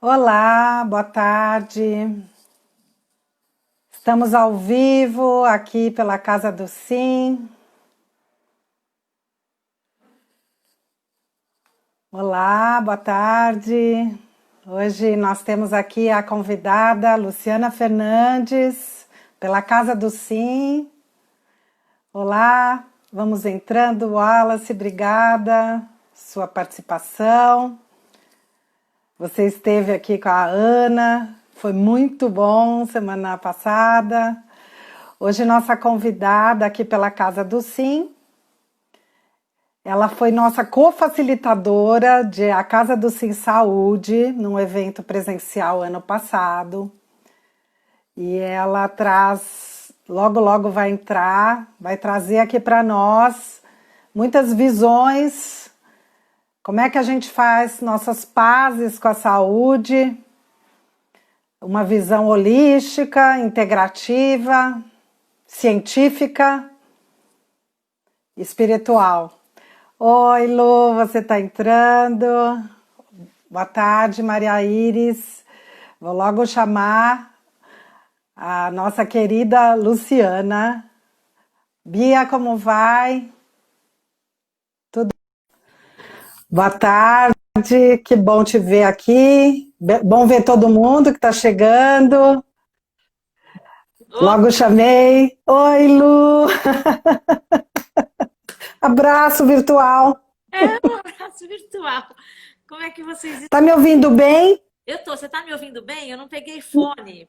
Olá, boa tarde. Estamos ao vivo aqui pela Casa do Sim. Olá, boa tarde. Hoje nós temos aqui a convidada Luciana Fernandes, pela Casa do Sim. Olá, vamos entrando. Wallace, obrigada, sua participação. Você esteve aqui com a Ana, foi muito bom semana passada. Hoje nossa convidada aqui pela Casa do Sim, ela foi nossa co-facilitadora de a Casa do Sim Saúde, num evento presencial ano passado. E ela traz, logo vai entrar, vai trazer aqui para nós muitas visões. Como é que a gente faz nossas pazes com a saúde? Uma visão holística, integrativa, científica, espiritual. Oi, Lu, você está entrando. Boa tarde, Maria Iris. Vou logo chamar a nossa querida Luciana. Bia, como vai? Boa tarde, que bom te ver aqui. Bom ver todo mundo que está chegando. Logo chamei. Oi, Lu. Abraço virtual. Um abraço virtual. Como é que vocês estão? Tá me ouvindo bem? Você tá me ouvindo bem? Eu não peguei fone.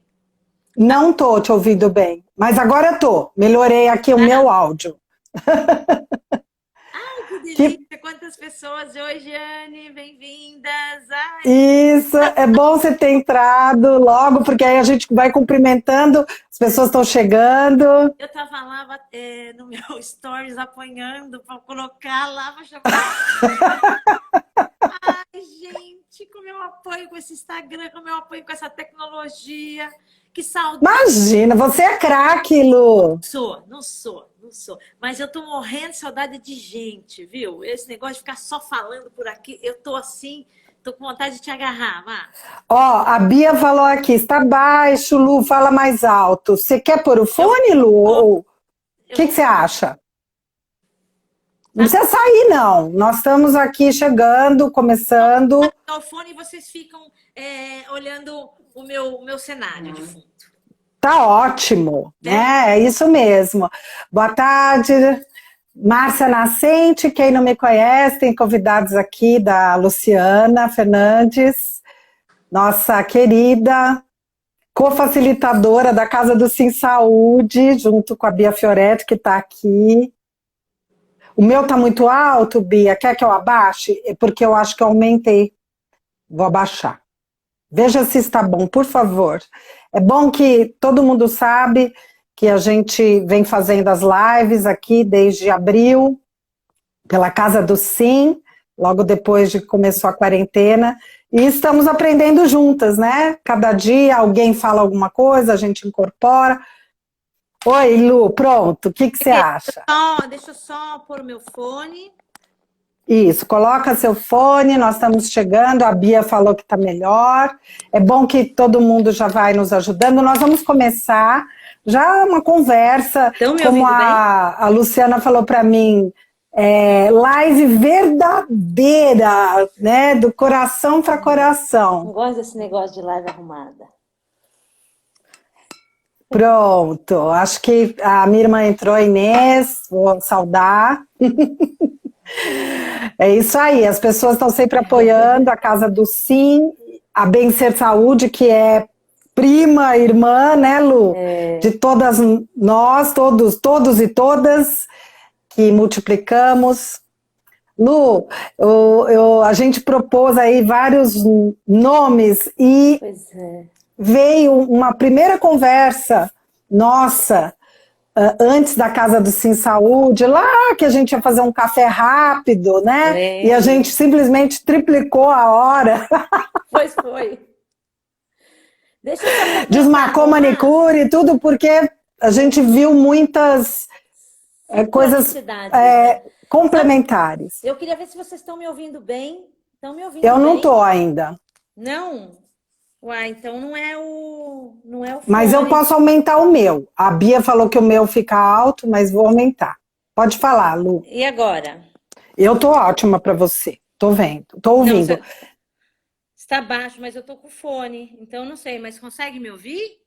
Não tô te ouvindo bem, mas agora tô. Melhorei aqui o meu áudio. Ai, que Que delícia! Quantas pessoas! Oi, Jane, bem-vindas! Ai, isso, é bom você ter entrado logo, porque aí a gente vai cumprimentando, as pessoas estão chegando. eu tava lá no meu stories apanhando para colocar lá para chamar. Ai, gente, como eu apoio com esse Instagram, como eu apoio com essa tecnologia. Que saudade! Imagina, você é craque, Lu. Não sou. Mas eu tô morrendo de saudade de gente, viu? Esse negócio de ficar só falando por aqui, eu tô assim, tô com vontade de te agarrar, Má. Ó, a Bia falou aqui, está baixo, Lu, fala mais alto. Você quer pôr o fone, Lu? Ou o Eu que vou. você acha? Não Tá? precisa sair, não. Nós estamos aqui chegando, começando. Ao fone e vocês ficam olhando o meu cenário de fundo. Tá ótimo, né? É isso mesmo. Boa tarde, Márcia Nascente. Quem não me conhece, tem convidados aqui da Luciana Fernandes, nossa querida co-facilitadora da Casa do Sim Saúde, junto com a Bia Fioretti, que está aqui. O meu tá muito alto, Bia. Quer que eu abaixe? É porque eu acho que eu aumentei. Vou abaixar. Veja se está bom, por favor. É bom que todo mundo sabe que a gente vem fazendo as lives aqui desde abril, pela Casa do Sim, logo depois de que começou a quarentena, e estamos aprendendo juntas, né? Cada dia alguém fala alguma coisa, a gente incorpora. Oi, Lu, pronto, o que você acha? Deixa eu só pôr o meu fone. Isso, coloca seu fone, nós estamos chegando, a Bia falou que está melhor. É bom que todo mundo já vai nos ajudando. Nós vamos começar já uma conversa, Estão me como ouvindo bem? a Luciana falou para mim, live verdadeira, né, do coração para Não coração. gosto desse negócio de live arrumada. Pronto, acho que a minha irmã entrou, Inês, vou saudar. É isso aí, as pessoas estão sempre apoiando a Casa do Sim, a Bem Ser Saúde, que é prima, irmã, né, Lu? De todas nós, todos e todas que multiplicamos. Lu, a gente propôs aí vários nomes e Pois é. veio uma primeira conversa nossa antes da Casa do Sim Saúde, lá que a gente ia fazer um café rápido, né? E a gente simplesmente triplicou a hora. Pois foi. Deixa eu só Desmarcou manicure e tudo, porque a gente viu muitas coisas né? complementares. Eu queria ver se vocês estão me ouvindo bem. Estão me ouvindo Eu não bem? estou ainda. Não? Uai, então não é o Mas eu fone. posso aumentar o meu. A Bia falou que o meu fica alto, mas vou aumentar. Pode falar, Lu. E agora? Eu tô ótima para você. Tô vendo, tô Não, ouvindo. está baixo, mas eu tô com fone, então não sei, mas consegue me ouvir?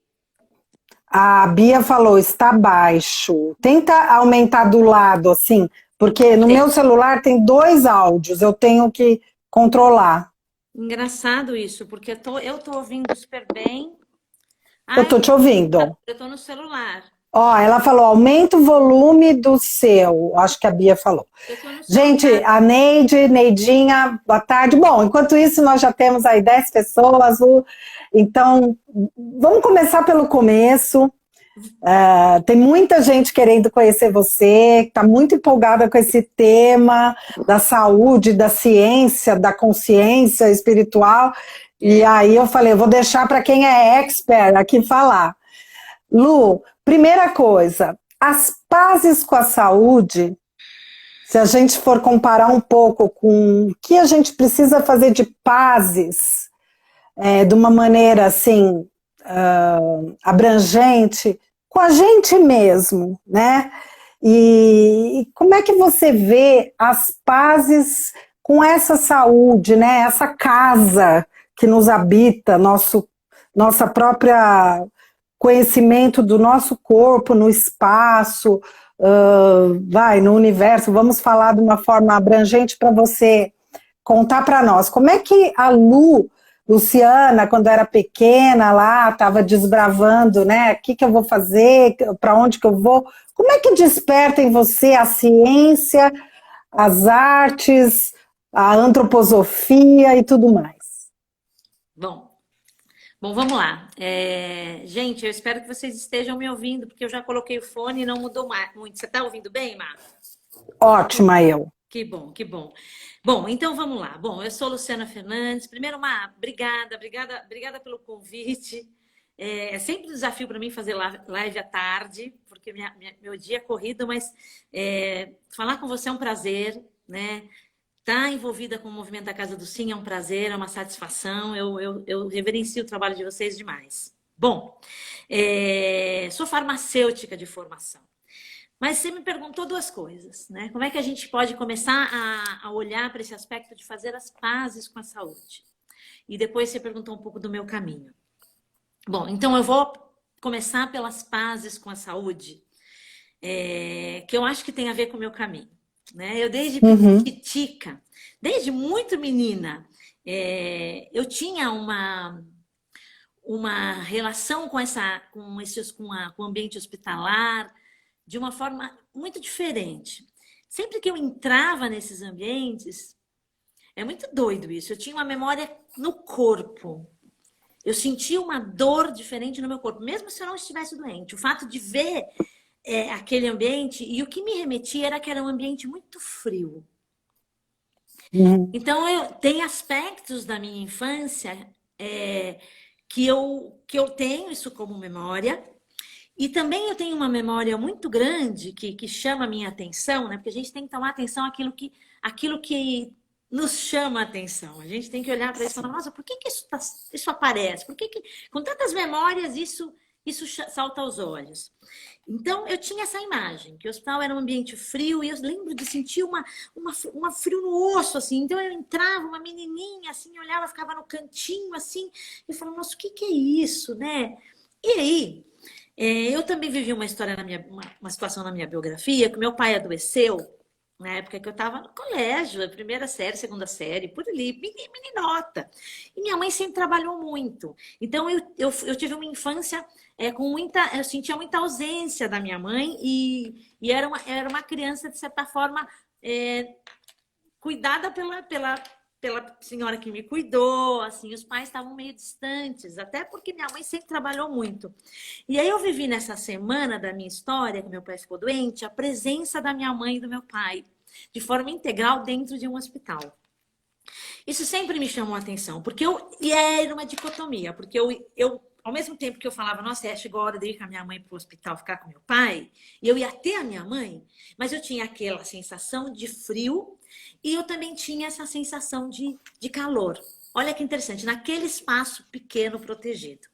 A Bia falou, está baixo. Tenta aumentar do lado, assim, porque no meu Tem. celular tem dois áudios, eu tenho que controlar. Engraçado isso, porque eu tô ouvindo super bem. Eu Ah, tô te ouvindo. eu tô no celular. Ó, ela falou, aumenta o volume do seu. Acho que a Bia falou. Eu tô no Gente, celular. a Neide, Neidinha, boa tarde. Bom, enquanto isso, nós já temos aí 10 pessoas. Então, vamos começar pelo começo. Tem muita gente querendo conhecer você, está muito empolgada com esse tema da saúde, da ciência, da consciência espiritual. E É. aí eu falei, eu vou deixar para quem é expert aqui falar. Lu, primeira coisa, as pazes com a saúde, se a gente for comparar um pouco com o que a gente precisa fazer de pazes, de uma maneira assim, abrangente, com a gente mesmo, né? E como é que você vê as pazes com essa saúde, né? Essa casa que nos habita, nossa própria conhecimento do nosso corpo no espaço, no universo. Vamos falar de uma forma abrangente para você contar para nós. Como é que a Luciana, quando era pequena lá, estava desbravando, né? O que eu vou fazer? Para onde que eu vou? Como é que desperta em você a ciência, as artes, a antroposofia e tudo mais? Bom, bom, vamos lá. Gente, eu espero que vocês estejam me ouvindo, porque eu já coloquei o fone e não mudou muito. Você está ouvindo bem, Mar? Ótima eu. Que bom, que bom. Bom, então vamos lá. Bom, eu sou Luciana Fernandes. Primeiro, Mar, obrigada pelo convite. É sempre um desafio para mim fazer live à tarde, porque meu dia é corrido, mas falar com você é um prazer, né? Estar envolvida com o movimento da Casa do Sim é um prazer, é uma satisfação. Eu reverencio o trabalho de vocês demais. Bom, sou farmacêutica de formação. Mas você me perguntou duas coisas, né? Como é que a gente pode começar a olhar para esse aspecto de fazer as pazes com a saúde? E depois você perguntou um pouco do meu caminho. Bom, então eu vou começar pelas pazes com a saúde, que eu acho que tem a ver com o meu caminho. Né? Eu desde Uhum. pitica, desde muito menina, eu tinha uma relação com com o ambiente hospitalar de uma forma muito diferente. Sempre que eu entrava nesses ambientes, é muito doido isso. Eu tinha uma memória no corpo. Eu sentia uma dor diferente no meu corpo, mesmo se eu não estivesse doente. O fato de ver aquele ambiente, e o que me remetia era que era um ambiente muito frio. Uhum. Então, tem aspectos da minha infância que eu tenho isso como memória. E também eu tenho uma memória muito grande que chama a minha atenção, né? Porque a gente tem que tomar atenção àquilo que nos chama a atenção. A gente tem que olhar para isso e falar, nossa, por que isso aparece? Com tantas memórias, isso salta aos olhos? Então, eu tinha essa imagem, que o hospital era um ambiente frio, e eu lembro de sentir uma frio no osso, assim. Então, eu entrava, uma menininha, assim, olhava, ficava no cantinho, assim, e falava, nossa, o que é isso, né? E aí, eu também vivi uma história uma situação na minha biografia, que meu pai adoeceu, na época que eu estava no colégio, primeira série, segunda série, por ali, meninota. E minha mãe sempre trabalhou muito. Então, eu tive uma infância com muita. Eu sentia muita ausência da minha mãe e era uma criança, de certa forma, cuidada pela senhora que me cuidou. Assim, os pais estavam meio distantes, até porque minha mãe sempre trabalhou muito. E aí eu vivi nessa semana da minha história, que meu pai ficou doente, a presença da minha mãe e do meu pai, de forma integral dentro de um hospital. Isso sempre me chamou a atenção, e era uma dicotomia, porque ao mesmo tempo que eu falava, nossa, chegou a hora de ir com a minha mãe para o hospital ficar com meu pai, e eu ia até a minha mãe, mas eu tinha aquela sensação de frio e eu também tinha essa sensação de calor. Olha que interessante, naquele espaço pequeno protegido.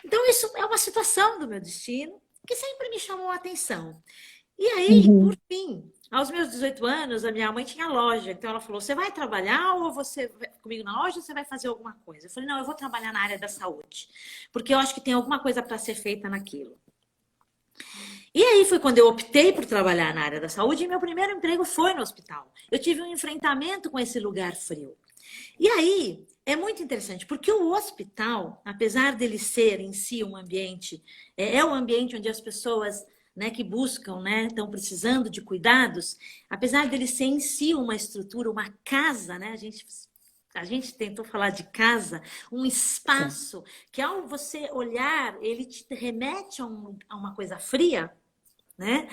Então, isso é uma situação do meu destino que sempre me chamou a atenção. E aí, por Uhum. fim, aos meus 18 anos, a minha mãe tinha loja. Então, ela falou: você vai trabalhar ou você vai comigo na loja ou você vai fazer alguma coisa? Eu falei: não, eu vou trabalhar na área da saúde, porque eu acho que tem alguma coisa para ser feita naquilo. E aí foi quando eu optei por trabalhar na área da saúde e meu primeiro emprego foi no hospital. Eu tive um enfrentamento com esse lugar frio. E aí é muito interessante, porque o hospital, apesar dele ser em si um ambiente, é o ambiente onde as pessoas, né, que buscam, né, estão precisando de cuidados, apesar dele ser em si uma estrutura, uma casa, né, a gente tentou falar de casa, um Sim. espaço que ao você olhar, ele te remete a uma coisa fria, né?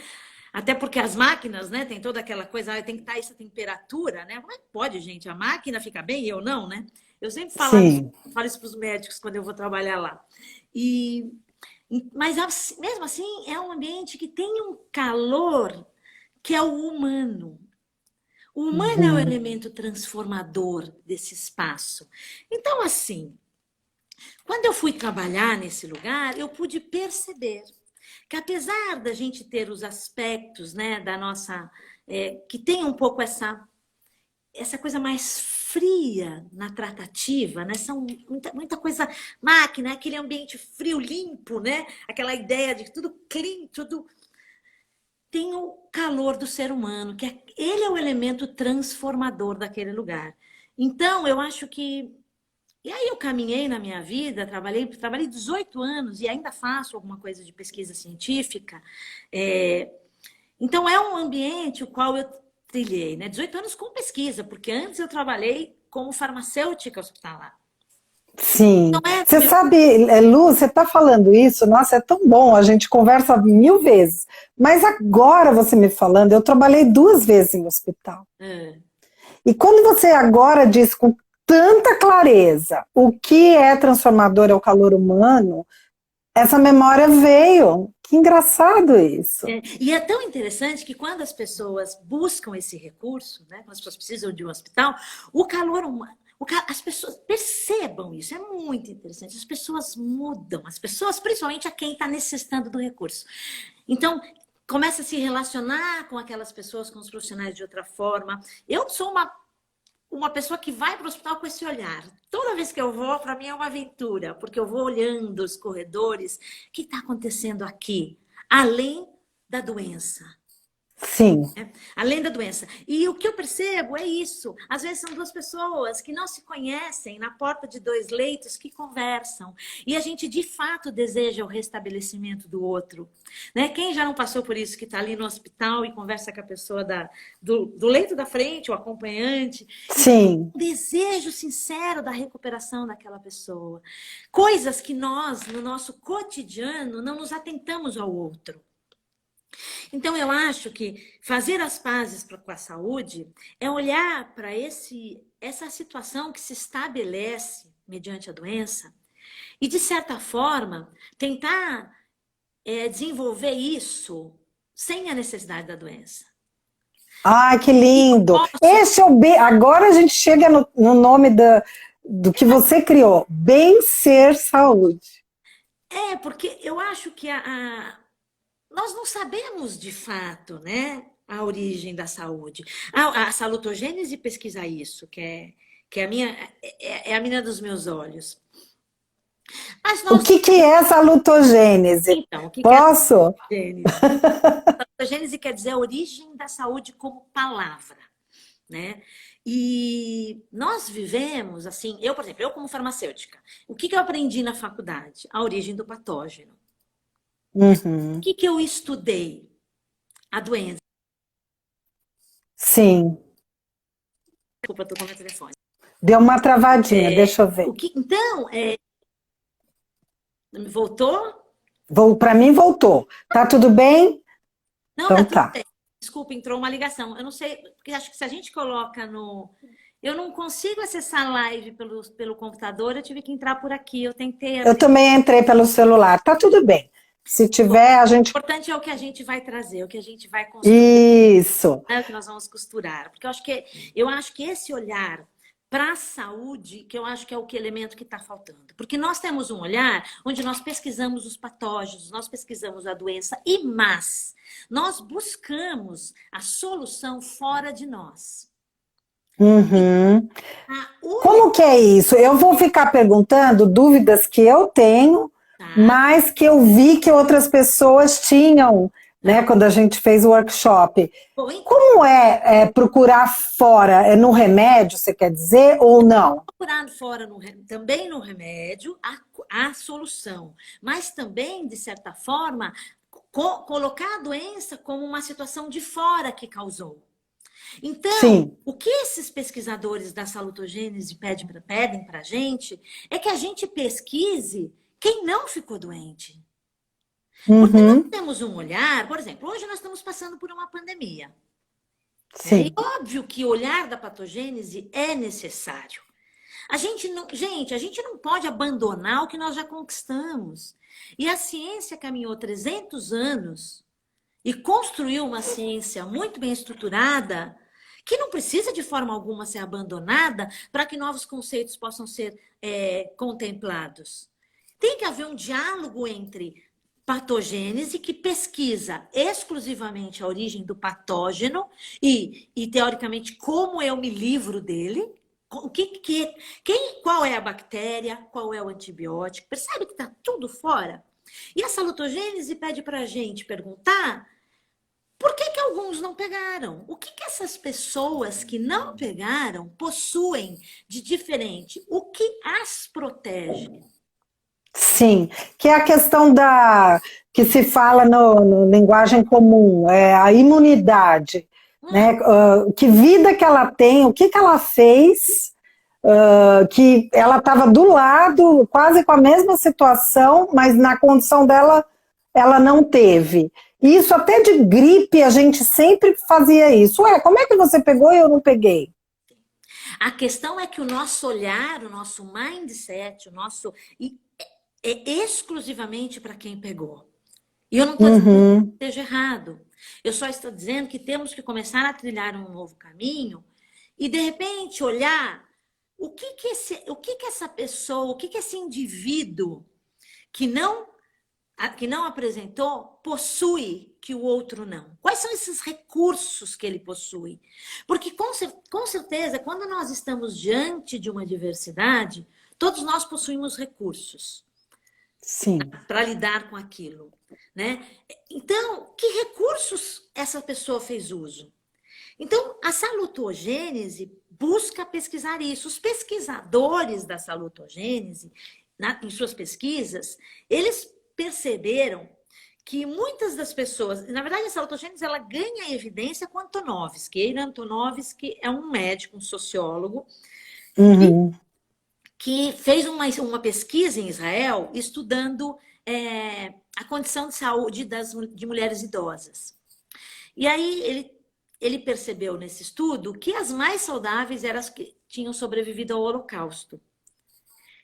Até porque as máquinas, né, tem toda aquela coisa, tem que estar essa temperatura, né? Como é que pode, gente? A máquina fica bem e eu não, né? Eu sempre Sim. falo isso para os médicos quando eu vou trabalhar lá. E, mas mesmo assim, é um ambiente que tem um calor que é o humano. O humano é o Uhum. elemento transformador desse espaço. Então, assim, quando eu fui trabalhar nesse lugar, eu pude perceber que apesar da gente ter os aspectos, né, da nossa, que tem um pouco essa coisa mais fria na tratativa, né? São muita coisa máquina, aquele ambiente frio, limpo, né? Aquela ideia de tudo clean, tudo tem o calor do ser humano, que ele é o elemento transformador daquele lugar. Então, eu acho que e aí eu caminhei na minha vida, trabalhei 18 anos e ainda faço alguma coisa de pesquisa científica. É, então é um ambiente o qual eu trilhei, né? 18 anos com pesquisa, porque antes eu trabalhei como farmacêutica hospitalar. Sim. Então é Você meu. sabe, Lu, você está falando isso, nossa, é tão bom, a gente conversa 1000 vezes. Mas agora você me falando, eu trabalhei 2 vezes em hospital. É, E quando você agora diz com tanta clareza o que é transformador é o calor humano, essa memória veio. Que engraçado isso. e é tão interessante que quando as pessoas buscam esse recurso, né? Quando as pessoas precisam de um hospital, o calor humano. As pessoas percebam isso, é muito interessante. As pessoas mudam, as pessoas, principalmente a quem está necessitando do recurso. Então, começa a se relacionar com aquelas pessoas, com os profissionais de outra forma. Eu sou uma pessoa que vai para o hospital com esse olhar. Toda vez que eu vou, para mim é uma aventura, porque eu vou olhando os corredores. O que está acontecendo aqui? Além da doença. Sim. Além da doença. E o que eu percebo é isso. Às vezes são duas pessoas que não se conhecem na porta de dois leitos que conversam. E a gente de fato deseja o restabelecimento do outro. Né? Quem já não passou por isso, que está ali no hospital e conversa com a pessoa do leito da frente, o acompanhante, e tem Sim. um desejo sincero da recuperação daquela pessoa. Coisas que nós, no nosso cotidiano, não nos atentamos ao outro. Então, eu acho que fazer as pazes com a saúde é olhar para essa situação que se estabelece mediante a doença e, de certa forma, tentar desenvolver isso sem a necessidade da doença. Ai, que E eu lindo. posso. Esse é o bem. Agora a gente chega no nome do que você criou. Bem ser saúde. Porque eu acho que nós não sabemos de fato, né, a origem da saúde. A salutogênese pesquisa isso, que é a minha, é a menina dos meus olhos. Mas O nós, que é essa lutogênese? então, o que quer Posso? dizer gênese? A gênese quer dizer a origem da saúde como palavra, né? E nós vivemos, assim, eu, por exemplo, eu como farmacêutica, o que eu aprendi na faculdade? A origem do patógeno. O Uhum. que eu estudei? A doença. Sim. Desculpa, estou com o meu telefone. Deu uma travadinha, deixa eu ver. Então, voltou? Para mim voltou. Tá tudo bem? Não, tá Então tudo tá. bem. Desculpa, entrou uma ligação. Eu não sei, porque acho que se a gente coloca no. Eu não consigo acessar a live pelo computador, eu tive que entrar por aqui. Eu tentei Eu abrir. também entrei pelo celular. Tá tudo bem. Se Bom, tiver, a gente. o importante é o que a gente vai trazer, o que a gente vai construir, Isso. né? O que nós vamos costurar. Porque eu acho que esse olhar para a saúde, que eu acho que é o elemento que está faltando. Porque nós temos um olhar onde nós pesquisamos os patógenos, nós pesquisamos a doença mas nós buscamos a solução fora de nós. Uhum. A Como que é isso? Eu vou ficar perguntando dúvidas que eu tenho, tá? mas que eu vi que outras pessoas tinham, né, quando a gente fez o workshop. Bom, então, Como é procurar fora? É no remédio, você quer dizer, ou não? procurar fora também no remédio a solução, mas também, de certa forma, colocar a doença como uma situação de fora que causou. Então, Sim. o que esses pesquisadores da salutogênese pedem para a gente é que a gente pesquise quem não ficou doente. Porque nós Uhum. temos um olhar, por exemplo, hoje nós estamos passando por uma pandemia. E Sim. óbvio que o olhar da patogênese é necessário. A gente não pode abandonar o que nós já conquistamos. E a ciência caminhou 300 anos e construiu uma ciência muito bem estruturada que não precisa de forma alguma ser abandonada para que novos conceitos possam ser contemplados. Tem que haver um diálogo entre patogênese, que pesquisa exclusivamente a origem do patógeno teoricamente, como eu me livro dele, qual é a bactéria, qual é o antibiótico. Percebe que está tudo fora? E a salutogênese pede para a gente perguntar por que alguns não pegaram? O que essas pessoas que não pegaram possuem de diferente? O que as protege? Sim, que é a questão da que se fala no linguagem comum, é a imunidade, né? Que vida que ela tem, o que ela fez, que ela estava do lado, quase com a mesma situação, mas na condição dela, ela não teve. Isso até de gripe a gente sempre fazia isso. Ué, como é que você pegou e eu não peguei? A questão é que o nosso olhar, o nosso mindset, o nosso é exclusivamente para quem pegou. E eu não estou dizendo que esteja errado. Eu só estou dizendo que temos que começar a trilhar um novo caminho e, de repente, olhar o que essa pessoa, o que esse indivíduo que não apresentou possui que o outro não. Quais são esses recursos que ele possui? Porque, com certeza, quando nós estamos diante de uma diversidade, todos nós possuímos recursos. Sim. Para lidar com aquilo, né? Então, que recursos essa pessoa fez uso? Então, a salutogênese busca pesquisar isso. Os pesquisadores da salutogênese, em suas pesquisas, eles perceberam que muitas das pessoas, na verdade, a salutogênese ela ganha evidência com Antonovsky. Eira Antonovsky é um médico, um sociólogo, que fez uma pesquisa em Israel estudando a condição de saúde de mulheres idosas. E aí ele percebeu nesse estudo que as mais saudáveis eram as que tinham sobrevivido ao Holocausto.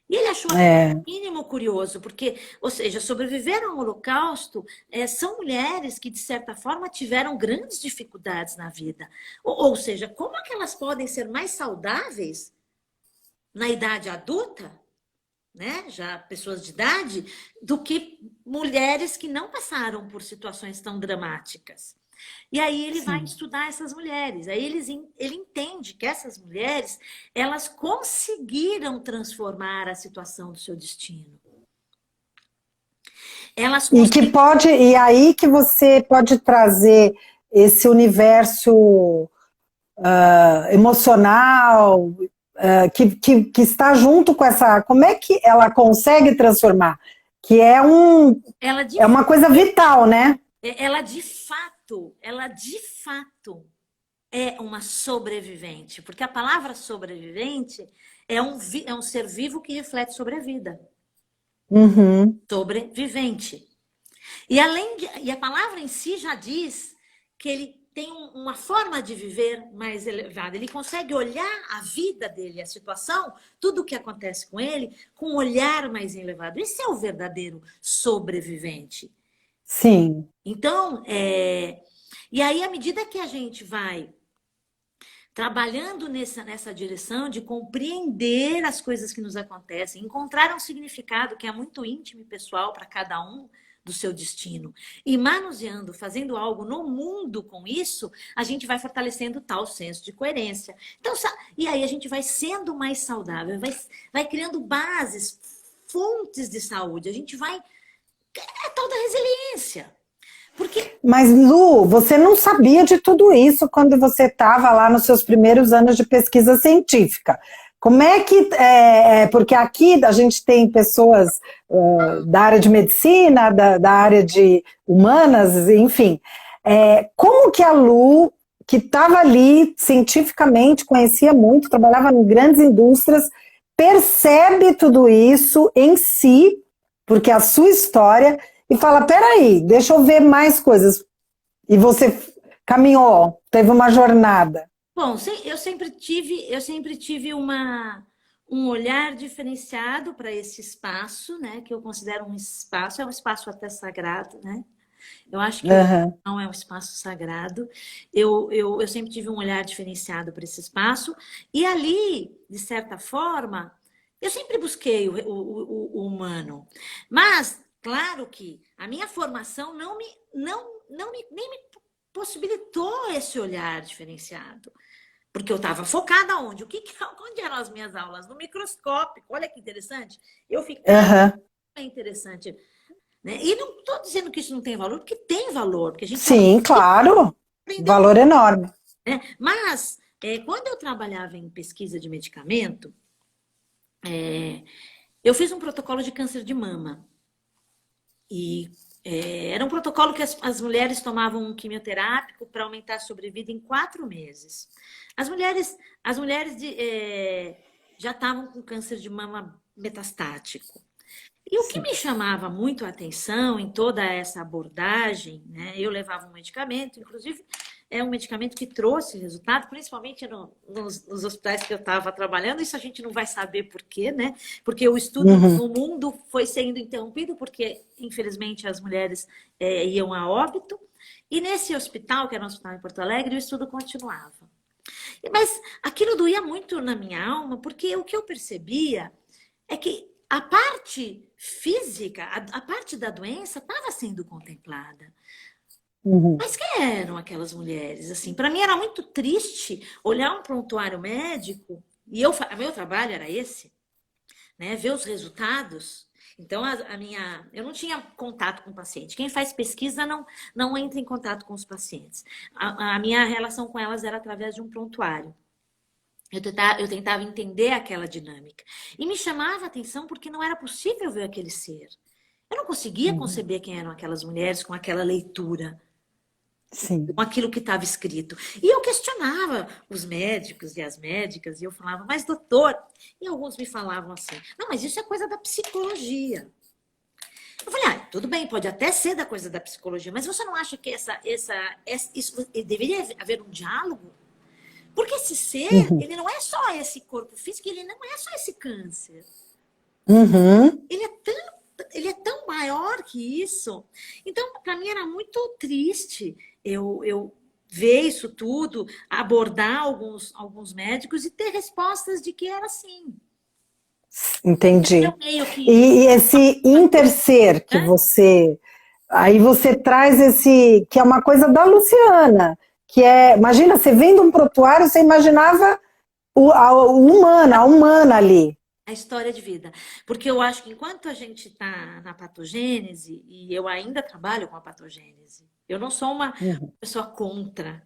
E ele achou no mínimo curioso, porque, ou seja, sobreviveram ao Holocausto são mulheres que, de certa forma, tiveram grandes dificuldades na vida. Ou seja, como é que elas podem ser mais saudáveis na idade adulta, né, já pessoas de idade, do que mulheres que não passaram por situações tão dramáticas. E aí ele vai estudar essas mulheres. Aí ele entende que essas mulheres, elas conseguiram transformar a situação do seu destino. E aí que você pode trazer esse universo emocional, que está junto com essa. Como é que ela consegue transformar? Que é uma coisa vital, né? Ela de fato é uma sobrevivente, porque a palavra sobrevivente é um ser vivo que reflete sobre a vida. Sobrevivente. E a palavra em si já diz que ele tem uma forma de viver mais elevada. Ele consegue olhar a vida dele, a situação, tudo o que acontece com ele, com um olhar mais elevado. Esse é o verdadeiro sobrevivente. Sim. Então, e aí, à medida que a gente vai trabalhando nessa direção de compreender as coisas que nos acontecem, encontrar um significado que é muito íntimo e pessoal para cada um do seu destino. E manuseando, fazendo algo no mundo com isso, a gente vai fortalecendo tal senso de coerência. Então, e aí a gente vai sendo mais saudável, vai criando bases, fontes de saúde. A gente vai... É tal da resiliência. Porque... Mas, Lu, você não sabia de tudo isso quando você estava lá nos seus primeiros anos de pesquisa científica. Como é que... porque aqui a gente tem pessoas da área de medicina, da área de humanas, enfim. Como que a Lu, que estava ali cientificamente, conhecia muito, trabalhava em grandes indústrias, percebe tudo isso em si, porque é a sua história... E fala, peraí, deixa eu ver mais coisas. E você caminhou, teve uma jornada. Bom, eu sempre tive um olhar diferenciado para esse espaço, né? Que eu considero um espaço até sagrado, né? Eu acho que não é um espaço sagrado. Eu sempre tive um olhar diferenciado para esse espaço. E ali, de certa forma, eu sempre busquei o humano. Mas... Claro que a minha formação nem me possibilitou esse olhar diferenciado. Porque eu estava focada onde? Onde eram as minhas aulas? No microscópio. Olha que interessante. Eu ficava... É interessante. Né? E não estou dizendo que isso não tem valor, porque tem valor. Porque a gente Sim, claro. Valor enorme. Né? Mas, quando eu trabalhava em pesquisa de medicamento, eu fiz um protocolo de câncer de mama. E era um protocolo que as mulheres tomavam um quimioterápico para aumentar a sobrevida em 4 meses. As mulheres já estavam com câncer de mama metastático. E o que me chamava muito a atenção em toda essa abordagem, né? Eu levava um medicamento, inclusive é um medicamento que trouxe resultado, principalmente nos hospitais que eu estava trabalhando. Isso a gente não vai saber por quê, né? Porque o estudo no mundo foi sendo interrompido, porque, infelizmente, as mulheres iam a óbito. E nesse hospital, que era um hospital em Porto Alegre, o estudo continuava. Mas aquilo doía muito na minha alma, porque o que eu percebia é que a parte física, a parte da doença estava sendo contemplada. Mas quem eram aquelas mulheres? Assim, para mim era muito triste olhar um prontuário médico, e meu trabalho era esse, né? Ver os resultados. Então, eu não tinha contato com o paciente. Quem faz pesquisa não entra em contato com os pacientes. A minha relação com elas era através de um prontuário. Eu tentava entender aquela dinâmica. E me chamava a atenção porque não era possível ver aquele ser. Eu não conseguia conceber quem eram aquelas mulheres com aquela leitura. Sim. Com aquilo que estava escrito. E eu questionava os médicos e as médicas, e eu falava, mas doutor... E alguns me falavam assim, não, mas isso é coisa da psicologia. Eu falei, tudo bem, pode até ser da coisa da psicologia, mas você não acha que isso deveria haver um diálogo? Porque esse ser, ele não é só esse corpo físico, ele não é só esse câncer. Ele é tão maior que isso. Então, para mim era muito triste eu ver isso tudo, abordar alguns médicos e ter respostas de que era assim. Entendi. E esse interser que você... Aí você traz esse... Que é uma coisa da Luciana. Que é... Imagina, você vendo um prontuário, você imaginava a humana ali. A história de vida. Porque eu acho que enquanto a gente está na patogênese, e eu ainda trabalho com a patogênese, eu não sou uma pessoa contra,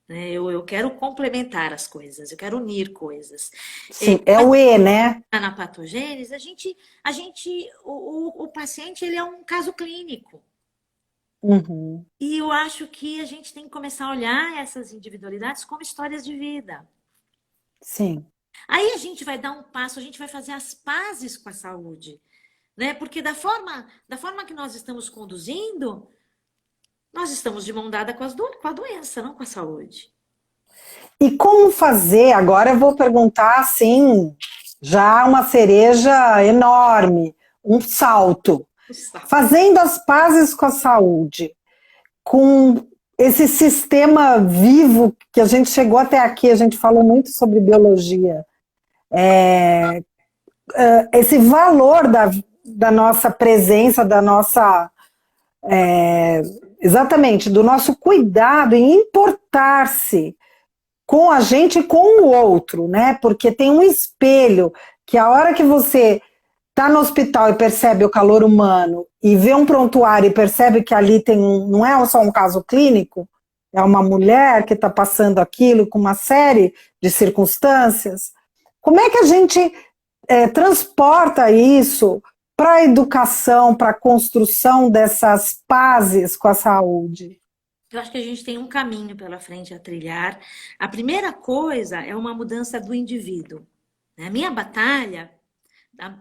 né? Eu quero complementar as coisas, eu quero unir coisas. Sim, é o E, né? Na patogênese, o paciente ele é um caso clínico. E eu acho que a gente tem que começar a olhar essas individualidades como histórias de vida. Sim. Aí a gente vai dar um passo, a gente vai fazer as pazes com a saúde, né? Porque da forma que nós estamos conduzindo, nós estamos de mão dada com a doença, não com a saúde. E como fazer? Agora eu vou perguntar assim, já uma cereja enorme, um salto. Fazendo as pazes com a saúde, esse sistema vivo que a gente chegou até aqui, a gente falou muito sobre biologia, esse valor da nossa presença, da nossa, exatamente, do nosso cuidado em importar-se com a gente e com o outro, né? Porque tem um espelho que a hora que você está no hospital e percebe o calor humano e vê um prontuário e percebe que ali tem não é só um caso clínico, é uma mulher que está passando aquilo com uma série de circunstâncias. Como é que a gente transporta isso para a educação, para a construção dessas pazes com a saúde? Eu acho que a gente tem um caminho pela frente a trilhar. A primeira coisa é uma mudança do indivíduo. A minha batalha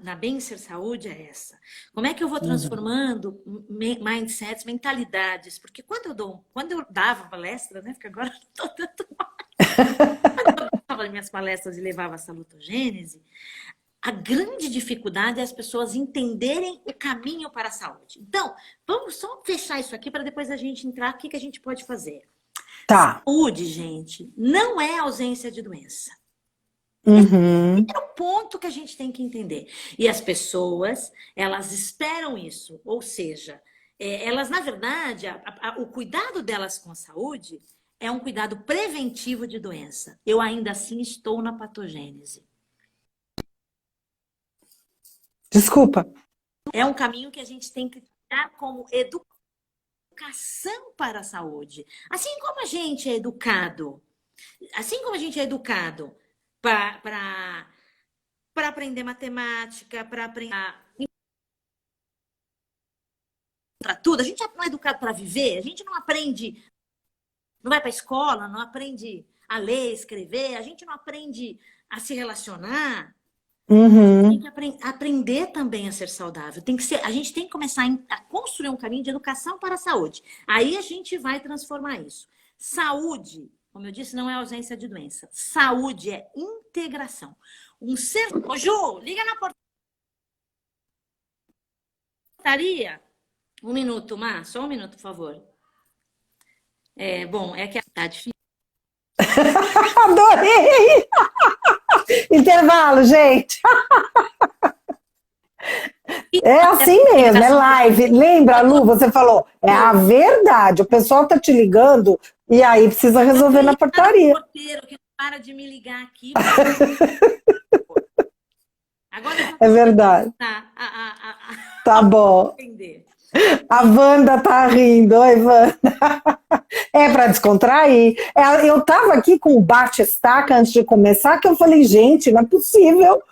na Bem-Ser Saúde é essa. Como é que eu vou transformando mindsets, mentalidades? Porque quando eu dava palestra, né? Porque agora eu não estou tanto mais. Quando eu dava minhas palestras e levava a salutogênese, a grande dificuldade é as pessoas entenderem o caminho para a saúde. Então, vamos só fechar isso aqui para depois a gente entrar. O que a gente pode fazer? Tá. Saúde, gente, não é ausência de doença. Uhum. Esse é o ponto que a gente tem que entender. E as pessoas, elas esperam isso. Ou seja, elas, na verdade, o cuidado delas com a saúde é um cuidado preventivo de doença. Eu ainda assim estou na patogênese. Desculpa. É um caminho que a gente tem que dar como educação para a saúde. Assim como a gente é educado, para aprender matemática, para aprender para tudo. A gente não é educado para viver, a gente não aprende, não vai para a escola, não aprende a ler, escrever, a gente não aprende a se relacionar. Tem que aprender também a ser saudável. A gente tem que começar a construir um caminho de educação para a saúde. Aí a gente vai transformar isso. Saúde, como eu disse, não é ausência de doença. Saúde é integração. Um ser... Ô, Ju, liga na portaria. Um minuto, Má. Só um minuto, por favor. Bom, é que tá difícil. Adorei! Intervalo, gente. É assim mesmo, é live. Lembra, Lu, você falou, é a verdade. O pessoal tá te ligando e aí precisa resolver na portaria. Porteiro que não para de me ligar aqui. Agora é verdade. Tá bom. A Wanda tá rindo. Oi, Wanda. É para descontrair. Eu tava aqui com o bate-estaca antes de começar, que eu falei, gente, não é possível.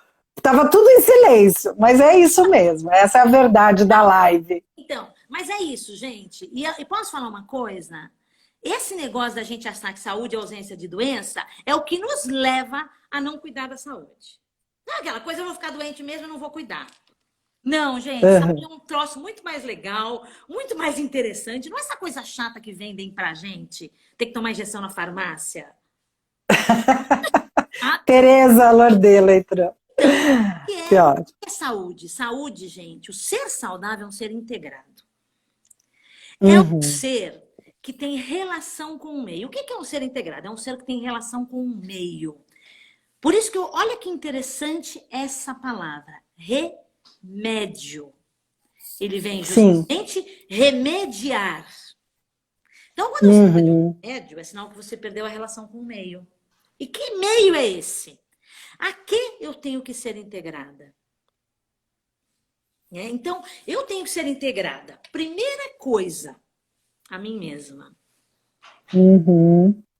Tava tudo em silêncio, mas é isso mesmo. Essa é a verdade da live. Então, mas é isso, gente. E posso falar uma coisa? Esse negócio da gente achar que saúde é ausência de doença é o que nos leva a não cuidar da saúde. Não é aquela coisa, eu vou ficar doente mesmo, eu não vou cuidar. Não, gente, saúde é um troço muito mais legal, muito mais interessante. Não é essa coisa chata que vendem pra gente, ter que tomar injeção na farmácia. Tereza Lordelo entrou. Que ótimo. É saúde? Saúde, gente, o ser saudável é um ser integrado. É um ser que tem relação com o meio. O que é um ser integrado? É um ser que tem relação com o meio. Por isso que, olha que interessante essa palavra, remédio. Ele vem justamente remediar. Então, quando você fala de remédio, é sinal que você perdeu a relação com o meio. E que meio é esse? A que eu tenho que ser integrada? Então, eu tenho que ser integrada. Primeira coisa, a mim mesma.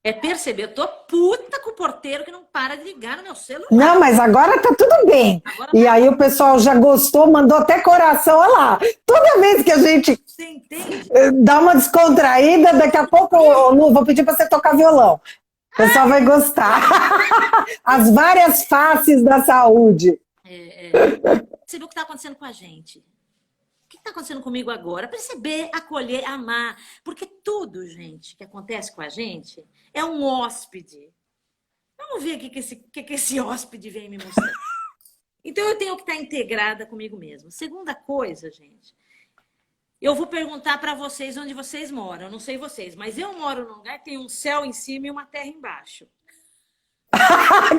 É perceber, eu tô puta com o porteiro que não para de ligar no meu celular. Não, mas agora tá tudo bem. Agora e aí o pessoal já gostou, mandou até coração, olha lá. Toda vez que a gente dá uma descontraída, daqui a pouco, Lu, vou pedir pra você tocar violão. O pessoal vai gostar. As várias faces da saúde. Você viu o que tá acontecendo com a gente? O que está acontecendo comigo agora? Perceber, acolher, amar. Porque tudo, gente, que acontece com a gente é um hóspede. Vamos ver o que esse hóspede vem me mostrar. Então, eu tenho que estar integrada comigo mesma. Segunda coisa, gente, Eu vou perguntar para vocês onde vocês moram. Eu não sei vocês, mas eu moro num lugar que tem um céu em cima e uma terra embaixo.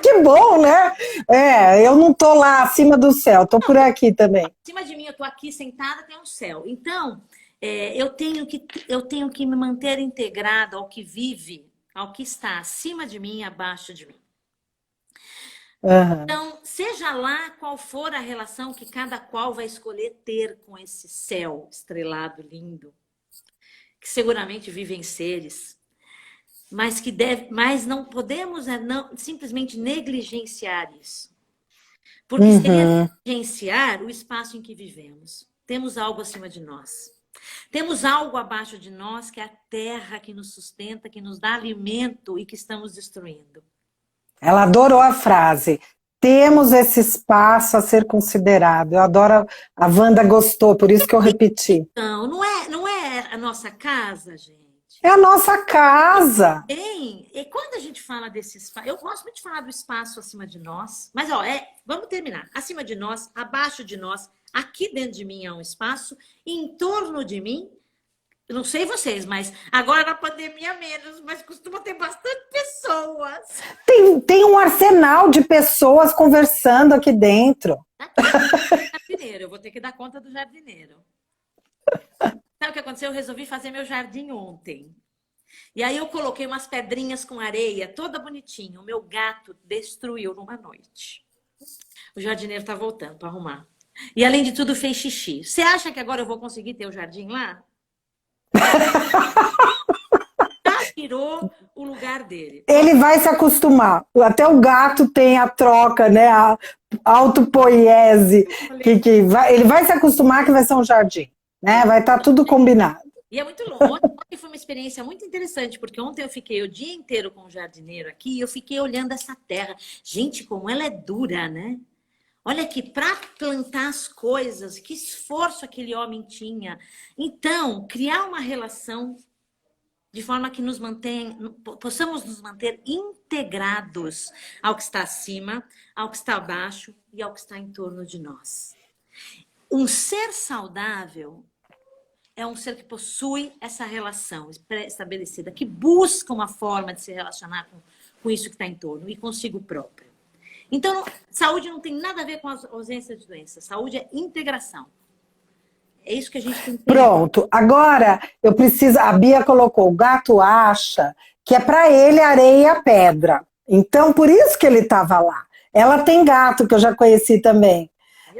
Que bom, né? É, eu não tô lá acima do céu, tô por aqui também. Acima de mim, eu tô aqui sentada, tem um céu. Então, eu tenho que me manter integrada ao que vive, ao que está acima de mim e abaixo de mim. Aham. Então, seja lá qual for a relação que cada qual vai escolher ter com esse céu estrelado lindo, que seguramente vivem seres, mas não podemos não, simplesmente negligenciar isso. Porque seria Uhum. negligenciar o espaço em que vivemos. Temos algo acima de nós. Temos algo abaixo de nós, que é a terra que nos sustenta, que nos dá alimento e que estamos destruindo. Ela adorou a frase. Temos esse espaço a ser considerado. Eu adoro, a Wanda gostou, por isso que eu repeti. Então, não é a nossa casa, gente. É a nossa casa. Tem, e quando a gente fala desse espaço, eu gosto muito de falar do espaço acima de nós, mas ó, vamos terminar. Acima de nós, abaixo de nós, aqui dentro de mim é um espaço, e em torno de mim, eu não sei vocês, mas agora na pandemia menos, mas costuma ter bastante pessoas. Tem um arsenal de pessoas conversando aqui dentro. Tá aqui, jardineiro, eu vou ter que dar conta do jardineiro. Sabe o que aconteceu? Eu resolvi fazer meu jardim ontem. E aí eu coloquei umas pedrinhas com areia, toda bonitinha. O meu gato destruiu numa noite. O jardineiro tá voltando para arrumar. E além de tudo fez xixi. Você acha que agora eu vou conseguir ter o jardim lá? Já tirou o lugar dele. Ele vai se acostumar. Até o gato tem a troca, né? A autopoiese. Ele vai se acostumar que vai ser um jardim. Né? Vai estar tudo combinado. E é muito longo. Ontem foi uma experiência muito interessante, porque ontem eu fiquei o dia inteiro com o jardineiro aqui e eu fiquei olhando essa terra. Gente, como ela é dura, né? Olha aqui, para plantar as coisas, que esforço aquele homem tinha. Então, criar uma relação de forma que possamos nos manter integrados ao que está acima, ao que está abaixo e ao que está em torno de nós. Um ser saudável é um ser que possui essa relação pré-estabelecida, que busca uma forma de se relacionar com isso que está em torno e consigo próprio. Então, saúde não tem nada a ver com a ausência de doença. Saúde é integração. É isso que a gente tem que entender. Pronto. Agora, eu preciso... A Bia colocou, o gato acha que é para ele areia e pedra. Então, por isso que ele estava lá. Ela tem gato, que eu já conheci também.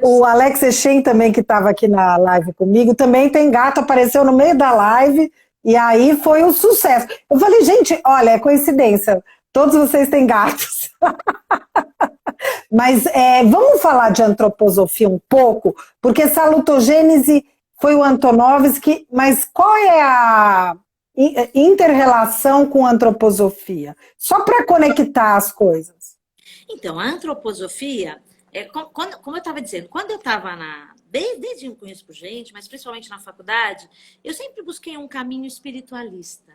O Alex Echen também, que estava aqui na live comigo, também tem gato, apareceu no meio da live, e aí foi um sucesso. Eu falei, gente, olha, é coincidência, todos vocês têm gatos. Mas vamos falar de antroposofia um pouco, porque salutogênese foi o Antonovsky, mas qual é a inter-relação com antroposofia? Só para conectar as coisas. Então, a antroposofia, como eu estava dizendo, quando eu estava desde eu conheço por gente, mas principalmente na faculdade, eu sempre busquei um caminho espiritualista,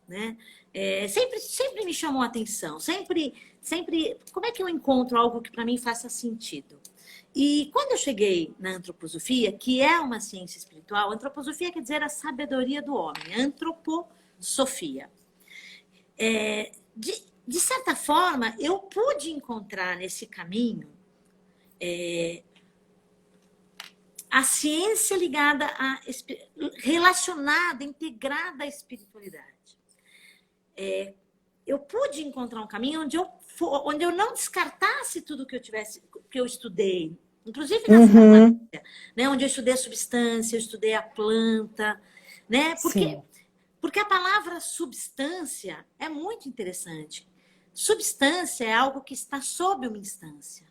né? Sempre me chamou a atenção, sempre, como é que eu encontro algo que para mim faça sentido? E quando eu cheguei na antroposofia, que é uma ciência espiritual, antroposofia quer dizer a sabedoria do homem, antroposofia. De certa forma, eu pude encontrar nesse caminho a ciência ligada relacionada, integrada à espiritualidade. Eu pude encontrar um caminho onde eu não descartasse tudo que eu estudei, inclusive na farmácia, né? Onde eu estudei a substância, eu estudei a planta, né? Porque a palavra substância é muito interessante. Substância é algo que está sob uma instância.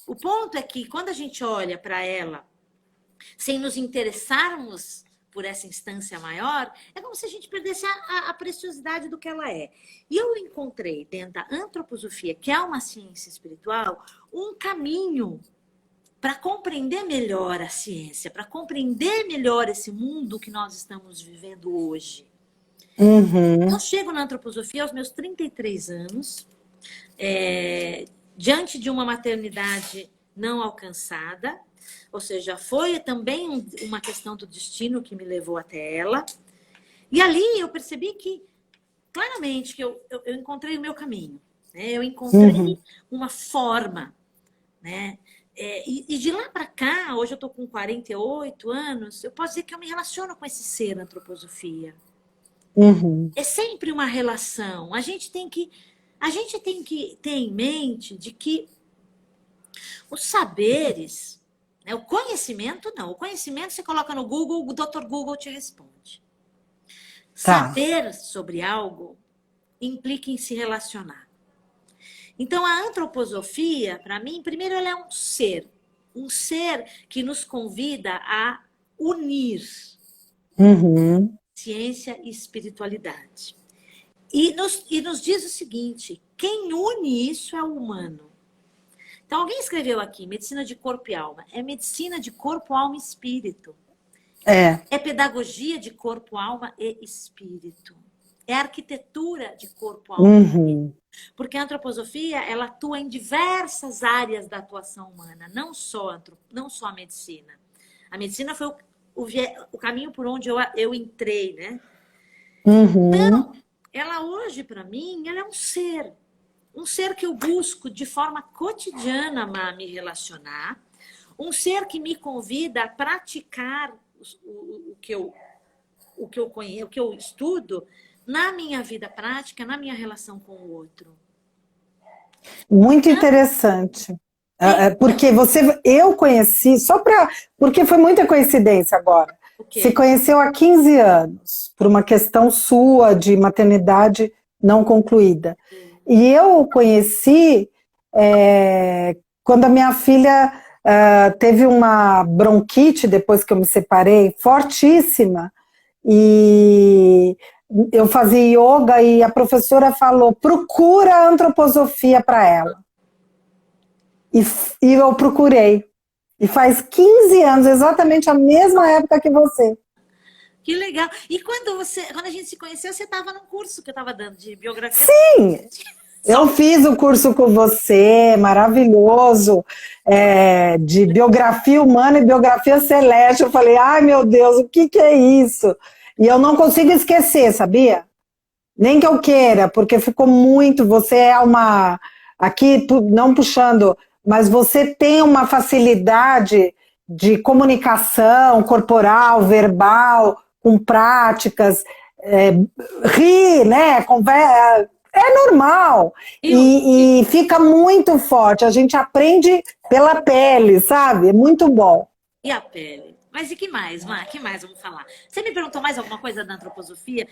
O ponto é que quando a gente olha para ela sem nos interessarmos por essa instância maior, é como se a gente perdesse a preciosidade do que ela é. E eu encontrei dentro da antroposofia, que é uma ciência espiritual, um caminho para compreender melhor a ciência, para compreender melhor esse mundo que nós estamos vivendo hoje. Eu chego na antroposofia aos meus 33 anos, diante de uma maternidade não alcançada, ou seja, foi também uma questão do destino que me levou até ela. E ali eu percebi que, claramente, que eu encontrei o meu caminho, né? Eu encontrei uma forma, né? E de lá para cá, hoje eu estou com 48 anos, eu posso dizer que eu me relaciono com esse ser na antroposofia. É sempre uma relação. A gente tem que ter em mente de que os saberes, né, o conhecimento não. O conhecimento você coloca no Google, o Dr. Google te responde. Saber sobre algo implica em se relacionar. Então, a antroposofia, para mim, primeiro ela é um ser que nos convida a unir ciência e espiritualidade. E nos diz o seguinte, quem une isso é o humano. Então, alguém escreveu aqui, medicina de corpo e alma. É medicina de corpo, alma e espírito. É pedagogia de corpo, alma e espírito. É arquitetura de corpo, alma e espírito. Porque a antroposofia, ela atua em diversas áreas da atuação humana, não só a medicina. A medicina foi o caminho por onde eu entrei, né? Então, ela hoje, para mim, ela é um ser que eu busco de forma cotidiana a me relacionar, um ser que me convida a praticar o que eu conheço, o que eu estudo na minha vida prática, na minha relação com o outro. Muito interessante. Porque eu conheci, porque foi muita coincidência agora. Se conheceu há 15 anos, por uma questão sua de maternidade não concluída. E eu conheci quando a minha filha teve uma bronquite, depois que eu me separei, fortíssima, e eu fazia yoga e a professora falou, procura a antroposofia para ela. E eu procurei. E faz 15 anos, exatamente a mesma época que você. Que legal. E quando a gente se conheceu, você estava num curso que eu estava dando de biografia. Sim! Eu fiz o curso com você, maravilhoso, de biografia humana e biografia celeste. Eu falei, ai meu Deus, o que é isso? E eu não consigo esquecer, sabia? Nem que eu queira, porque ficou muito, você é uma, aqui não puxando, mas você tem uma facilidade de comunicação corporal, verbal, com práticas, rir, né? Conversa, é normal. E fica muito forte. A gente aprende pela pele, sabe? É muito bom. E a pele? Mas e que mais, Má? Que mais vamos falar? Você me perguntou mais alguma coisa da antroposofia?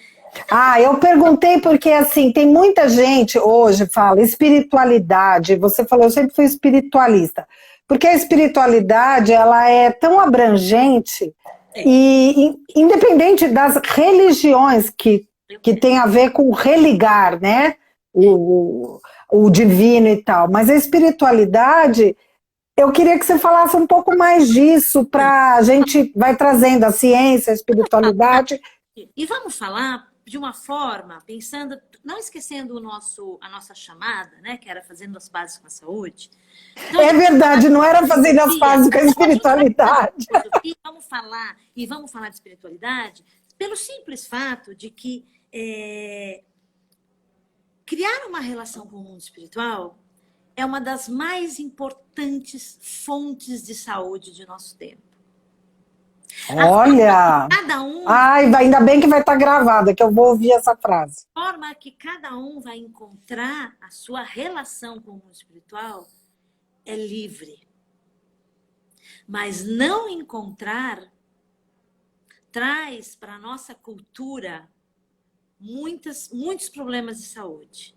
Eu perguntei porque, assim, tem muita gente hoje fala espiritualidade. Você falou, eu sempre fui espiritualista. Porque a espiritualidade, ela é tão abrangente e independente das religiões que tem a ver com religar, né? O divino e tal. Mas a espiritualidade, eu queria que você falasse um pouco mais disso, para a gente vai trazendo a ciência, a espiritualidade. E vamos falar de uma forma, pensando, não esquecendo a nossa chamada, né? Que era fazendo as bases com a saúde. Então, é verdade, não era fazendo as bases com a espiritualidade. E vamos falar de espiritualidade pelo simples fato de que criar uma relação com o mundo espiritual é uma das mais importantes fontes de saúde de nosso tempo. Olha! Ainda bem que vai estar gravada, que eu vou ouvir essa frase. A forma que cada um vai encontrar a sua relação com o mundo espiritual é livre. Mas não encontrar traz para a nossa cultura muitos problemas de saúde.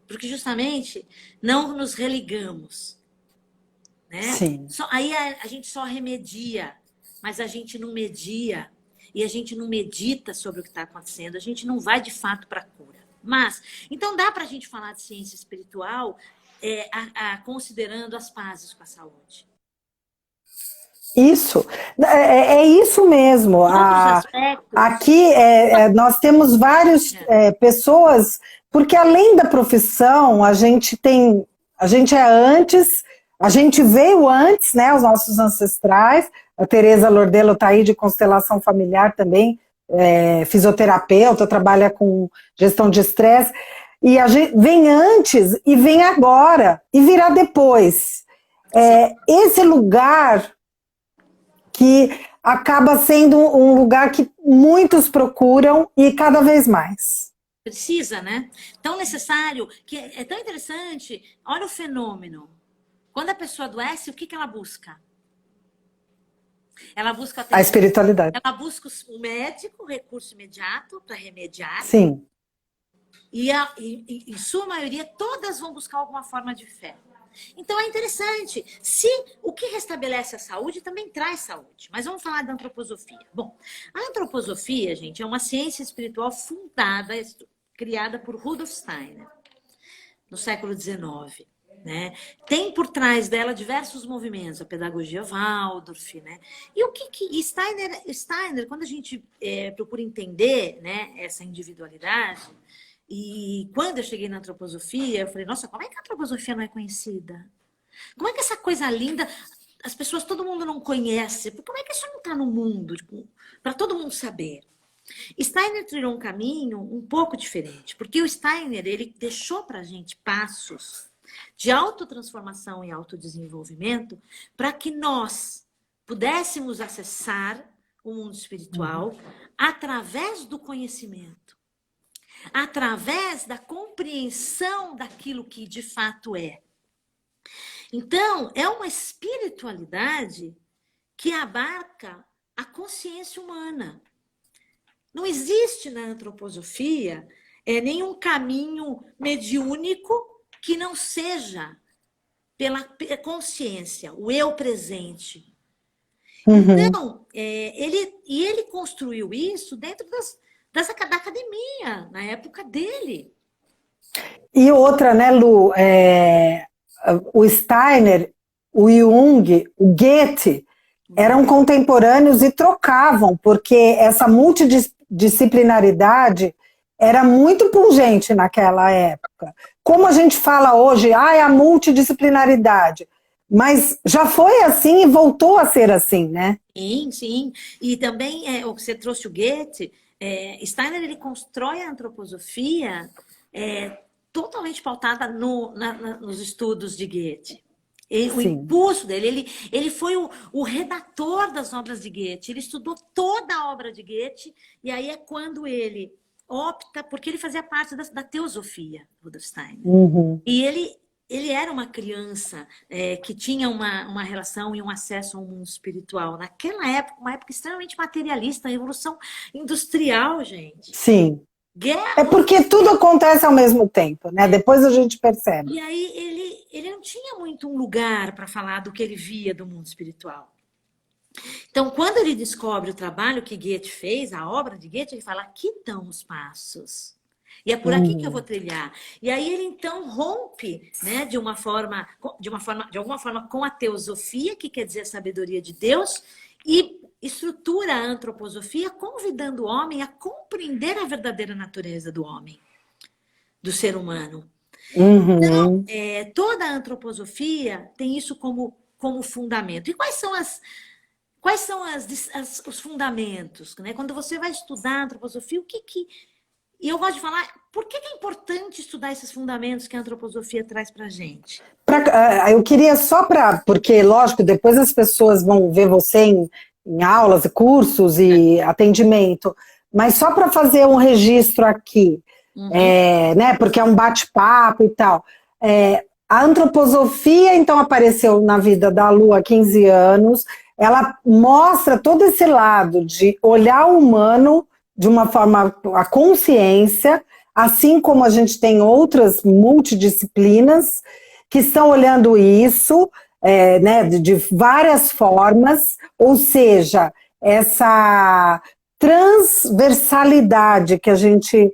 Porque justamente não nos religamos. Né? Sim. Aí a gente só remedia, mas a gente não media. E a gente não medita sobre o que está acontecendo. A gente não vai de fato para a cura. Mas, então dá para a gente falar de ciência espiritual considerando as pazes com a saúde. Isso, é isso mesmo. Aqui nós temos várias pessoas, porque além da profissão, a gente é antes, A gente veio antes, né, os nossos ancestrais, a Tereza Lordelo está aí de constelação familiar também, fisioterapeuta, trabalha com gestão de estresse, e a gente vem antes e vem agora, e virá depois. Esse lugar que acaba sendo um lugar que muitos procuram e cada vez mais. Precisa, né? Tão necessário, que é tão interessante. Olha o fenômeno. Quando a pessoa adoece, o que ela busca? Ela busca a espiritualidade. Ela busca o médico, o recurso imediato para remediar. Sim. E em sua maioria, todas vão buscar alguma forma de fé. Então é interessante. O que restabelece a saúde também traz saúde. Mas vamos falar da antroposofia. Bom, a antroposofia, gente, é uma ciência espiritual fundada, criada por Rudolf Steiner, no século XIX. Né? Tem por trás dela diversos movimentos, a pedagogia Waldorf, né? E o que Steiner, quando a gente procura entender, né, essa individualidade, e quando eu cheguei na antroposofia, eu falei, nossa, como é que a antroposofia não é conhecida? Como é que essa coisa linda, as pessoas, todo mundo não conhece? Como é que isso não está no mundo, tipo, para todo mundo saber? Steiner trilhou um caminho um pouco diferente, porque o Steiner, ele deixou para a gente passos de autotransformação e autodesenvolvimento para que nós pudéssemos acessar o mundo espiritual através do conhecimento, através da compreensão daquilo que de fato é. Então, é uma espiritualidade que abarca a consciência humana. Não existe na antroposofia nenhum caminho mediúnico que não seja pela consciência, o eu presente. Então, ele construiu isso dentro da academia, na época dele. E outra, né, Lu, o Steiner, o Jung, o Goethe, eram contemporâneos e trocavam, porque essa multidisciplinaridade era muito pungente naquela época. Como a gente fala hoje, a multidisciplinaridade, mas já foi assim e voltou a ser assim, né? Sim, sim. E também, você trouxe o Goethe, Steiner, ele constrói a antroposofia totalmente pautada nos estudos de Goethe. O impulso dele, ele foi o redator das obras de Goethe, ele estudou toda a obra de Goethe, e aí é quando ele opta, porque ele fazia parte da teosofia, Rudolf Steiner. E ele era uma criança que tinha uma relação e um acesso ao mundo espiritual. Naquela época, uma época extremamente materialista, a revolução industrial, gente. Sim. Guerra. É porque tudo acontece ao mesmo tempo, né? Depois a gente percebe. E aí ele não tinha muito um lugar para falar do que ele via do mundo espiritual. Então, quando ele descobre o trabalho que Goethe fez, a obra de Goethe, ele fala, aqui estão os passos. E é por aqui que eu vou trilhar. E aí ele então rompe, né, de alguma forma com a teosofia, que quer dizer a sabedoria de Deus, e estrutura a antroposofia, convidando o homem a compreender a verdadeira natureza do homem, do ser humano. Então, toda a antroposofia tem isso como fundamento. E quais são os fundamentos? Né? Quando você vai estudar a antroposofia, e eu gosto de falar, por que é importante estudar esses fundamentos que a antroposofia traz para a gente? Eu queria porque, lógico, depois as pessoas vão ver você em aulas, cursos e atendimento, mas só para fazer um registro aqui, né, porque é um bate-papo e tal. A antroposofia, então, apareceu na vida da Lu há 15 anos, ela mostra todo esse lado de olhar o humano de uma forma, a consciência, assim como a gente tem outras multidisciplinas que estão olhando isso, né, de várias formas, ou seja, essa transversalidade que a gente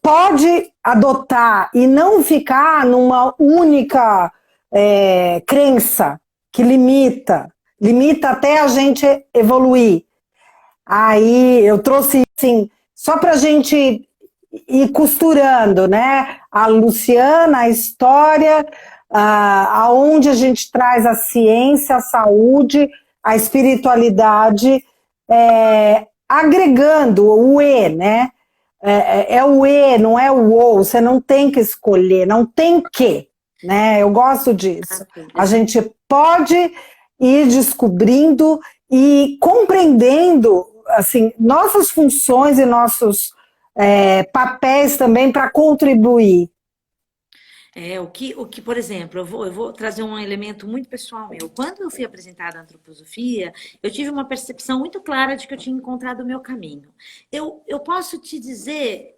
pode adotar e não ficar numa única crença que limita até a gente evoluir. Aí eu trouxe, assim, só para a gente ir costurando, né? A Luciana, a história, aonde a gente traz a ciência, a saúde, a espiritualidade, agregando o E, né? É o E, não é o ou, você não tem que escolher, não tem que, né? Eu gosto disso. A gente pode ir descobrindo e compreendendo, assim, nossas funções e nossos papéis também para contribuir. Por exemplo, eu vou trazer um elemento muito pessoal meu. Quando eu fui apresentada à antroposofia, eu tive uma percepção muito clara de que eu tinha encontrado o meu caminho. Eu posso te dizer,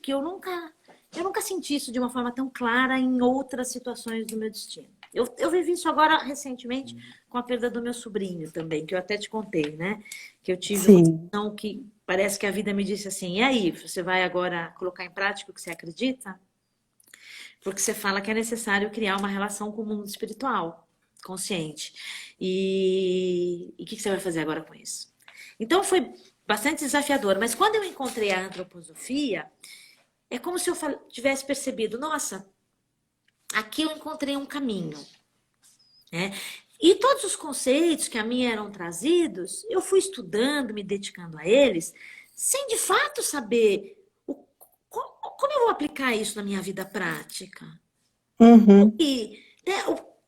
que eu nunca senti isso de uma forma tão clara em outras situações do meu destino. Eu vivi isso agora recentemente com a perda do meu sobrinho também, que eu até te contei, né? Que eu tive uma situação que parece que a vida me disse assim, e aí, você vai agora colocar em prática o que você acredita? Porque você fala que é necessário criar uma relação com o mundo espiritual, consciente. E o que você vai fazer agora com isso? Então foi bastante desafiador, mas quando eu encontrei a antroposofia, é como se eu tivesse percebido, nossa, aqui eu encontrei um caminho, né? E todos os conceitos que a mim eram trazidos, eu fui estudando, me dedicando a eles, sem de fato saber como eu vou aplicar isso na minha vida prática. Uhum. E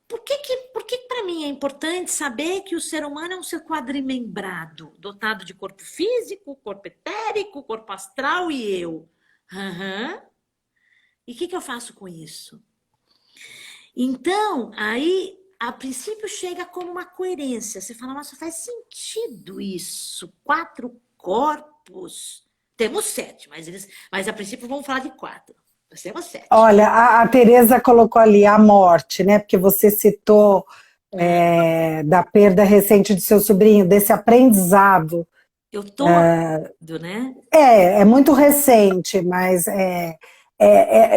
por que para mim é importante saber que o ser humano é um ser quadrimembrado, dotado de corpo físico, corpo etérico, corpo astral e eu? Uhum. E o que eu faço com isso? Então, aí, a princípio, chega como uma coerência. Você fala, nossa, faz sentido isso. 4 corpos. Temos 7, mas a princípio vamos falar de 4. Nós temos 7. Olha, a Tereza colocou ali a morte, né? Porque você citou da perda recente de seu sobrinho, desse aprendizado. Eu tô né? É muito recente, mas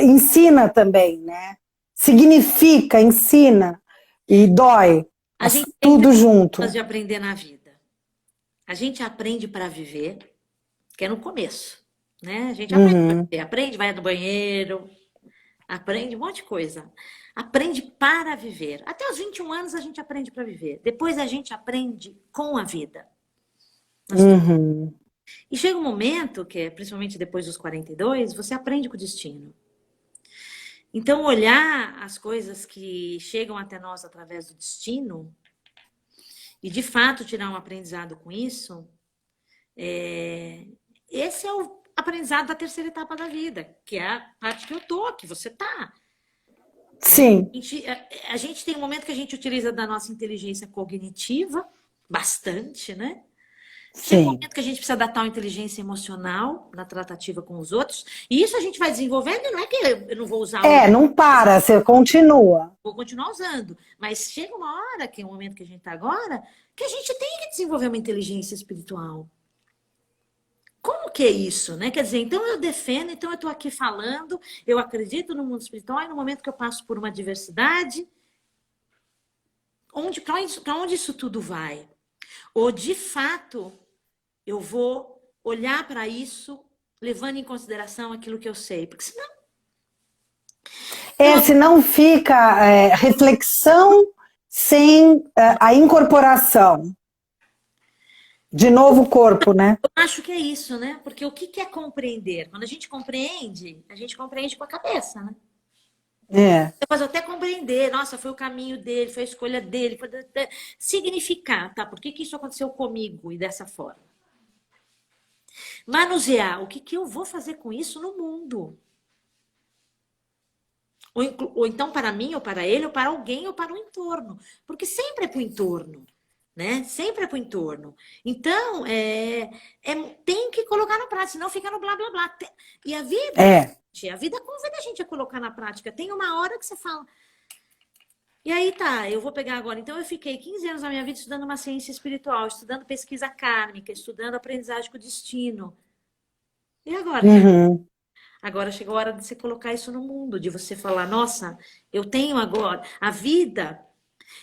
ensina também, né? Significa, ensina e dói. A gente tudo junto. De aprender na vida. A gente aprende para viver, que é no começo, né? A gente aprende, vai no banheiro, aprende um monte de coisa. Aprende para viver. Até os 21 anos a gente aprende para viver. Depois a gente aprende com a vida. E chega um momento, que é principalmente depois dos 42, você aprende com o destino. Então, olhar as coisas que chegam até nós através do destino e, de fato, tirar um aprendizado com isso, esse é o aprendizado da terceira etapa da vida, que é a parte que eu tô, que você tá. Sim. A gente tem um momento que a gente utiliza da nossa inteligência cognitiva, bastante, né? Tem um momento que a gente precisa da tal inteligência emocional na tratativa com os outros. E isso a gente vai desenvolvendo, não é que eu não vou usar... não para, você continua. Vou continuar usando. Mas chega uma hora, que é o momento que a gente está agora, que a gente tem que desenvolver uma inteligência espiritual. Como que é isso, né? Quer dizer, então eu defendo, então eu estou aqui falando, eu acredito no mundo espiritual, e no momento que eu passo por uma adversidade, para onde isso tudo vai? Ou, de fato, eu vou olhar para isso, levando em consideração aquilo que eu sei. Porque senão... senão fica reflexão sem a incorporação. De novo corpo, né? Eu acho que é isso, né? Porque o que é compreender? Quando a gente compreende com a cabeça, né? Depois até compreender, nossa, foi o caminho dele, foi a escolha dele, foi significar, tá? Por que isso aconteceu comigo e dessa forma? Manusear, o que eu vou fazer com isso no mundo? Ou então para mim, ou para ele, ou para alguém, ou para o entorno. Porque sempre é para o entorno, né? Sempre é para o entorno. Então, tem que colocar na prática, senão fica no blá, blá, blá. E a vida... A vida convida a gente a colocar na prática. Tem uma hora que você fala... E aí tá, eu vou pegar agora. Então eu fiquei 15 anos da minha vida estudando uma ciência espiritual, estudando pesquisa kármica, estudando aprendizagem com o destino. E agora? Agora chegou a hora de você colocar isso no mundo, de você falar, nossa, eu tenho agora a vida.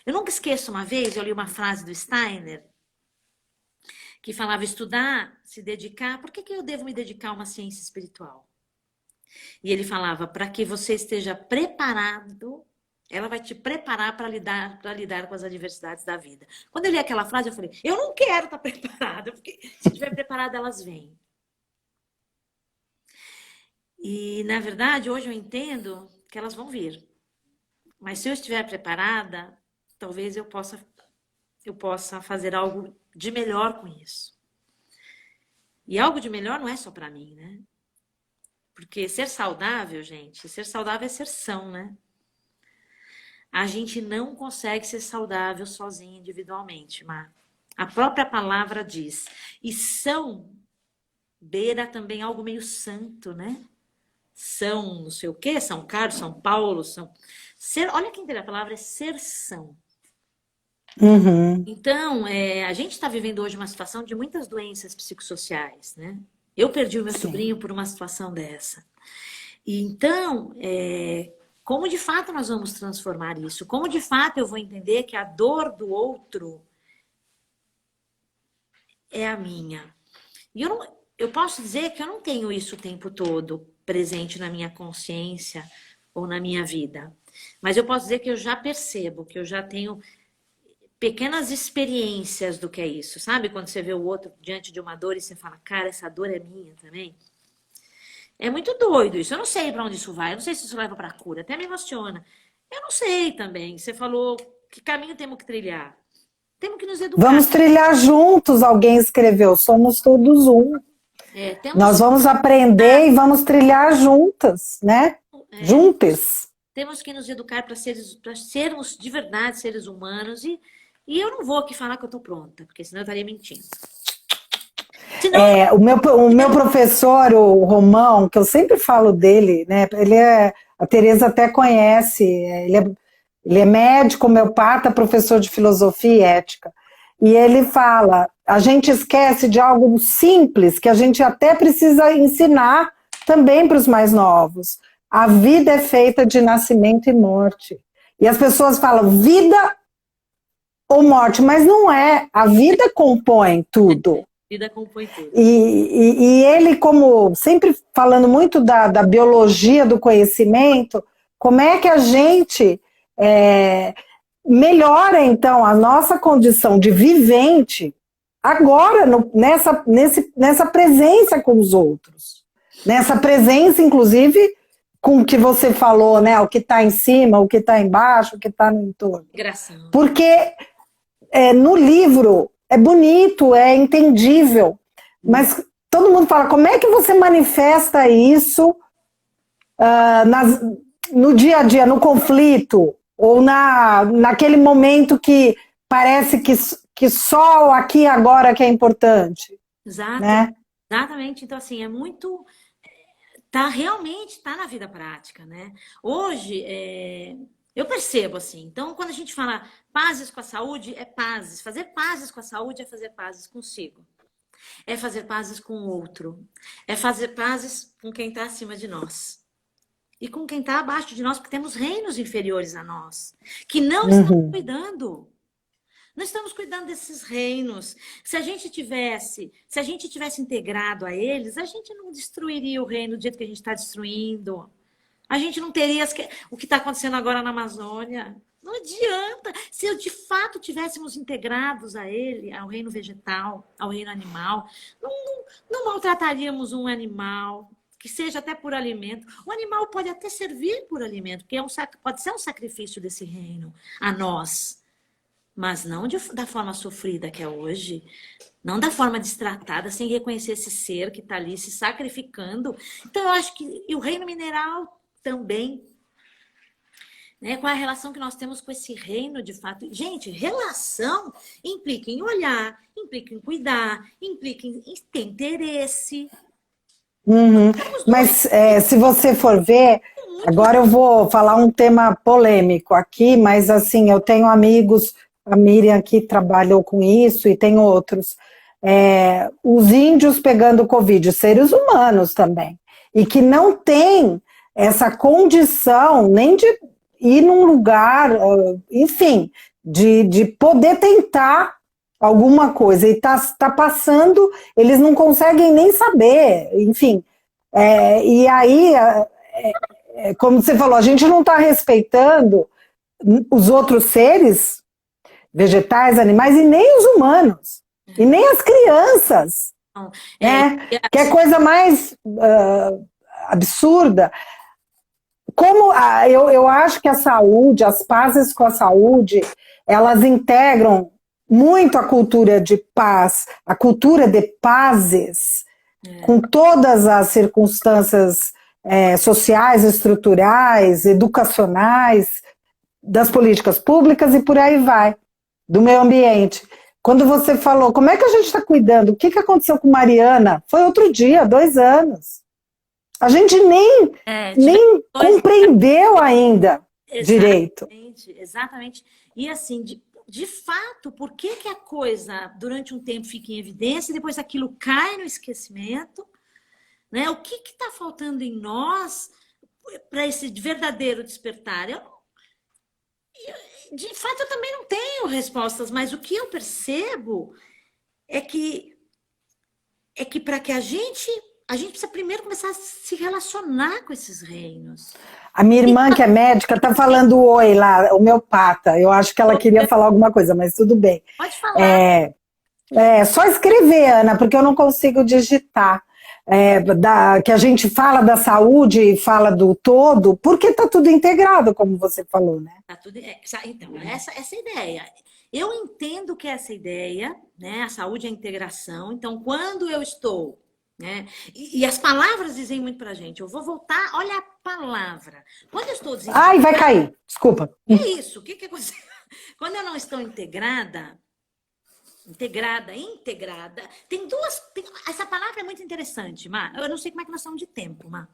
Eu nunca esqueço uma vez, eu li uma frase do Steiner, que falava estudar, se dedicar. Por que eu devo me dedicar a uma ciência espiritual? E ele falava, para que você esteja preparado Ela vai te preparar para lidar com as adversidades da vida. Quando eu li aquela frase, eu falei, eu não quero estar preparada, porque se estiver preparada, elas vêm. E, na verdade, hoje eu entendo que elas vão vir. Mas se eu estiver preparada, talvez eu possa fazer algo de melhor com isso. E algo de melhor não é só para mim, né? Porque ser saudável, gente, ser saudável é ser são, né? A gente não consegue ser saudável sozinho, individualmente, Mar. A própria palavra diz. E são beira também algo meio santo, né? São não sei o quê, São Carlos, São Paulo, são... Olha que interessante, a palavra é ser são. Uhum. Então, a gente está vivendo hoje uma situação de muitas doenças psicossociais, né? Eu perdi o meu sobrinho por uma situação dessa. E então, como de fato nós vamos transformar isso? Como de fato eu vou entender que a dor do outro é a minha? E eu posso dizer que eu não tenho isso o tempo todo presente na minha consciência ou na minha vida. Mas eu posso dizer que eu já percebo, que eu já tenho pequenas experiências do que é isso. Sabe quando você vê o outro diante de uma dor e você fala, cara, essa dor é minha também? É muito doido isso. Eu não sei para onde isso vai. Eu não sei se isso leva para a cura. Até me emociona. Eu não sei também. Você falou que caminho temos que trilhar. Temos que nos educar. Vamos trilhar juntos, alguém escreveu. Somos todos um. Nós vamos aprender e vamos trilhar juntas, né? Juntas. Temos que nos educar para sermos de verdade seres humanos. E eu não vou aqui falar que eu estou pronta, porque senão eu estaria mentindo. O meu professor, o Romão, que eu sempre falo dele, né? A Tereza até conhece, ele é médico, homeopata, professor de filosofia e ética. E ele fala, a gente esquece de algo simples, que a gente até precisa ensinar também para os mais novos. A vida é feita de nascimento e morte. E as pessoas falam, vida ou morte, mas não é. A vida compõe tudo. Vida compõe tudo. E ele, como sempre falando muito da biologia do conhecimento, como é que a gente melhora, então, a nossa condição de vivente agora, nessa presença com os outros. Nessa presença, inclusive, com o que você falou, né? O que está em cima, o que está embaixo, o que está no entorno. Engraçado. Porque no livro é bonito, é entendível, mas todo mundo fala, como é que você manifesta isso no dia a dia, no conflito, ou naquele momento que parece que só aqui agora que é importante. Exato, né? Exatamente. Então, assim, realmente tá na vida prática, né? Hoje, eu percebo, assim, então, quando a gente fala pazes com a saúde, é pazes. Fazer pazes com a saúde é fazer pazes consigo. É fazer pazes com o outro. É fazer pazes com quem está acima de nós. E com quem está abaixo de nós, porque temos reinos inferiores a nós, que não estamos cuidando. Não estamos cuidando desses reinos. Se a gente tivesse integrado a eles, a gente não destruiria o reino do jeito que a gente está destruindo. A gente não teria o que está acontecendo agora na Amazônia. Não adianta. Se de fato tivéssemos integrados a ele, ao reino vegetal, ao reino animal, não maltrataríamos um animal, que seja até por alimento. O animal pode até servir por alimento, porque pode ser um sacrifício desse reino a nós. Mas não da forma sofrida que é hoje, não da forma destratada, sem reconhecer esse ser que está ali se sacrificando. Então, eu acho que o reino mineral também, né? Qual é a relação que nós temos com esse reino, de fato? Gente, relação implica em olhar, implica em cuidar, implica em ter interesse. Mas se você for ver, agora eu vou falar um tema polêmico aqui, mas assim, eu tenho amigos, a Miriam aqui trabalhou com isso e tem outros. Os índios pegando Covid, seres humanos também, e que não tem essa condição nem de ir num lugar, enfim, de poder tentar alguma coisa, e tá passando, eles não conseguem nem saber, enfim. E aí, como você falou, a gente não está respeitando, os outros seres, vegetais, animais, e nem os humanos, e nem as crianças, né? Que é a coisa mais absurda. Como eu acho que a saúde, as pazes com a saúde, elas integram muito a cultura de paz, a cultura de pazes, com todas as circunstâncias sociais, estruturais, educacionais, das políticas públicas e por aí vai, do meio ambiente. Quando você falou, como é que a gente está cuidando? O que aconteceu com Mariana? Foi outro dia, 2 anos. A gente nem compreendeu ainda direito. Exatamente. E assim, de fato, por que a coisa durante um tempo fica em evidência e depois aquilo cai no esquecimento? Né? O que está faltando em nós para esse verdadeiro despertar? De fato, eu também não tenho respostas, mas o que eu percebo é que para que a gente precisa primeiro começar a se relacionar com esses reinos. A minha irmã, que é médica, está falando oi lá, homeopata. Eu acho que ela queria falar alguma coisa, mas tudo bem. Pode falar. Só escrever, Ana, porque eu não consigo digitar. Que a gente fala da saúde e fala do todo, porque está tudo integrado, como você falou, né? Tá tudo, então, essa é a ideia. Eu entendo que essa ideia, né? A saúde é a integração. Então, quando eu estou, né? E as palavras dizem muito pra gente. Eu vou voltar, olha a palavra. Quando eu estou desintegrada... Ai, vai cair, desculpa. É isso, o que aconteceu? Quando eu não estou integrada, tem duas... essa palavra é muito interessante, Má. Eu não sei como é que nós estamos de tempo, Má.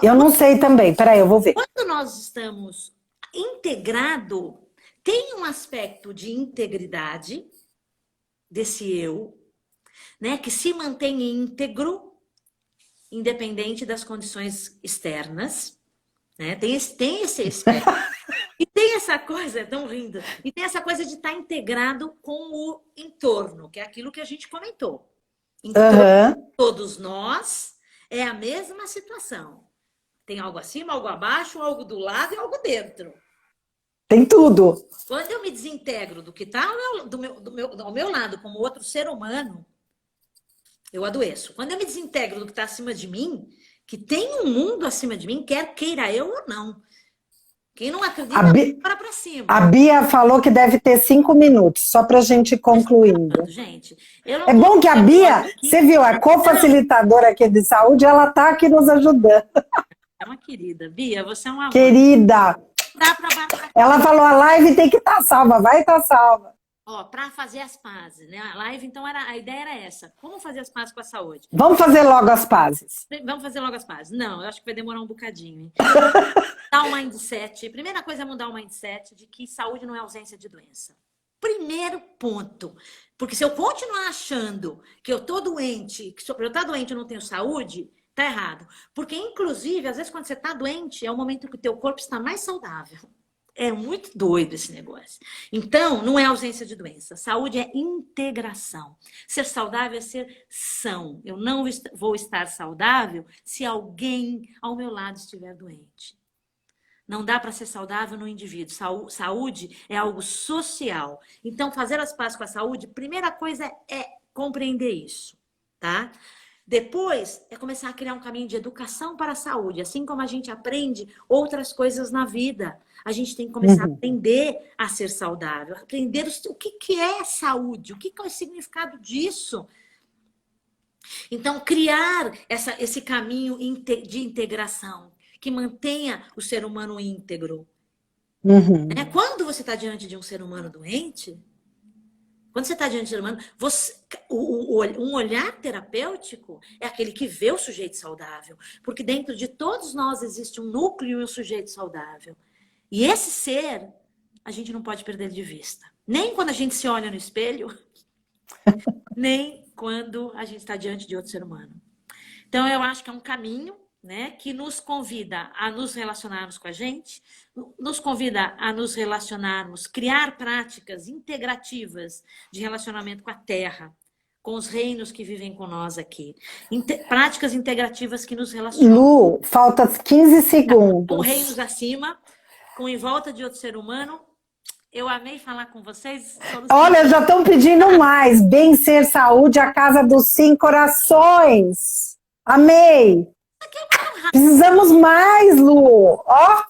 Eu não sei também, peraí, eu vou ver. Quando nós estamos integrado, tem um aspecto de integridade desse eu, né, que se mantém íntegro, independente das condições externas, né? Tem esse aspecto. E tem essa coisa, estão rindo, e tem essa coisa de estar integrado com o entorno, que é aquilo que a gente comentou. Então, todos nós é a mesma situação. Tem algo acima, algo abaixo, algo do lado e algo dentro. Tem tudo. Quando eu me desintegro do que está ao meu lado, como outro ser humano, eu adoeço. Quando eu me desintegro do que está acima de mim, que tem um mundo acima de mim, quer queira eu ou não. Quem não acredita, para pra cima. A Bia falou que deve ter 5 minutos, só pra gente ir concluindo. Gente, é bom que a Bia, você viu, a co-facilitadora aqui de saúde, ela tá aqui nos ajudando. É uma querida. Bia, você é uma amor. Querida. Ela falou, a live tem que estar salva, vai estar salva. Ó, para fazer as pazes, né? A live, então, a ideia era essa. Como fazer as pazes com a saúde? Vamos fazer logo as pazes. Vamos fazer logo as pazes. Não, eu acho que vai demorar um bocadinho, hein? Mudar o mindset. Primeira coisa é mudar o mindset de que saúde não é ausência de doença. Primeiro ponto. Porque se eu continuar achando que eu tô doente, que para eu estar doente eu não tenho saúde, tá errado. Porque, inclusive, às vezes quando você tá doente, é o momento que o teu corpo está mais saudável. É muito doido esse negócio. Então, não é ausência de doença. Saúde é integração. Ser saudável é ser são. Eu não vou estar saudável se alguém ao meu lado estiver doente. Não dá para ser saudável no indivíduo. Saúde é algo social. Então, fazer as pazes com a saúde, primeira coisa é compreender isso, tá? Depois, é começar a criar um caminho de educação para a saúde. Assim como a gente aprende outras coisas na vida. A gente tem que começar a aprender a ser saudável. Aprender o que é saúde. O que é o significado disso. Então, criar esse caminho de integração. Que mantenha o ser humano íntegro. Quando você está diante de um ser humano doente... Quando você está diante de ser humano, um olhar terapêutico é aquele que vê o sujeito saudável. Porque dentro de todos nós existe um núcleo e um sujeito saudável. E esse ser, a gente não pode perder de vista. Nem quando a gente se olha no espelho, nem quando a gente está diante de outro ser humano. Então, eu acho que é um caminho, né, que nos convida a nos relacionarmos com a gente, nos convida a nos relacionarmos, criar práticas integrativas de relacionamento com a Terra, com os reinos que vivem com nós aqui. Práticas integrativas que nos relacionam. Lu, falta 15 segundos. Com reinos acima, com Em Volta de Outro Ser Humano. Eu amei falar com vocês. Olha, já estão pedindo mais. Bem Ser Saúde, a Casa dos Sim Corações. Amei. Precisamos mais, Lu. Ó.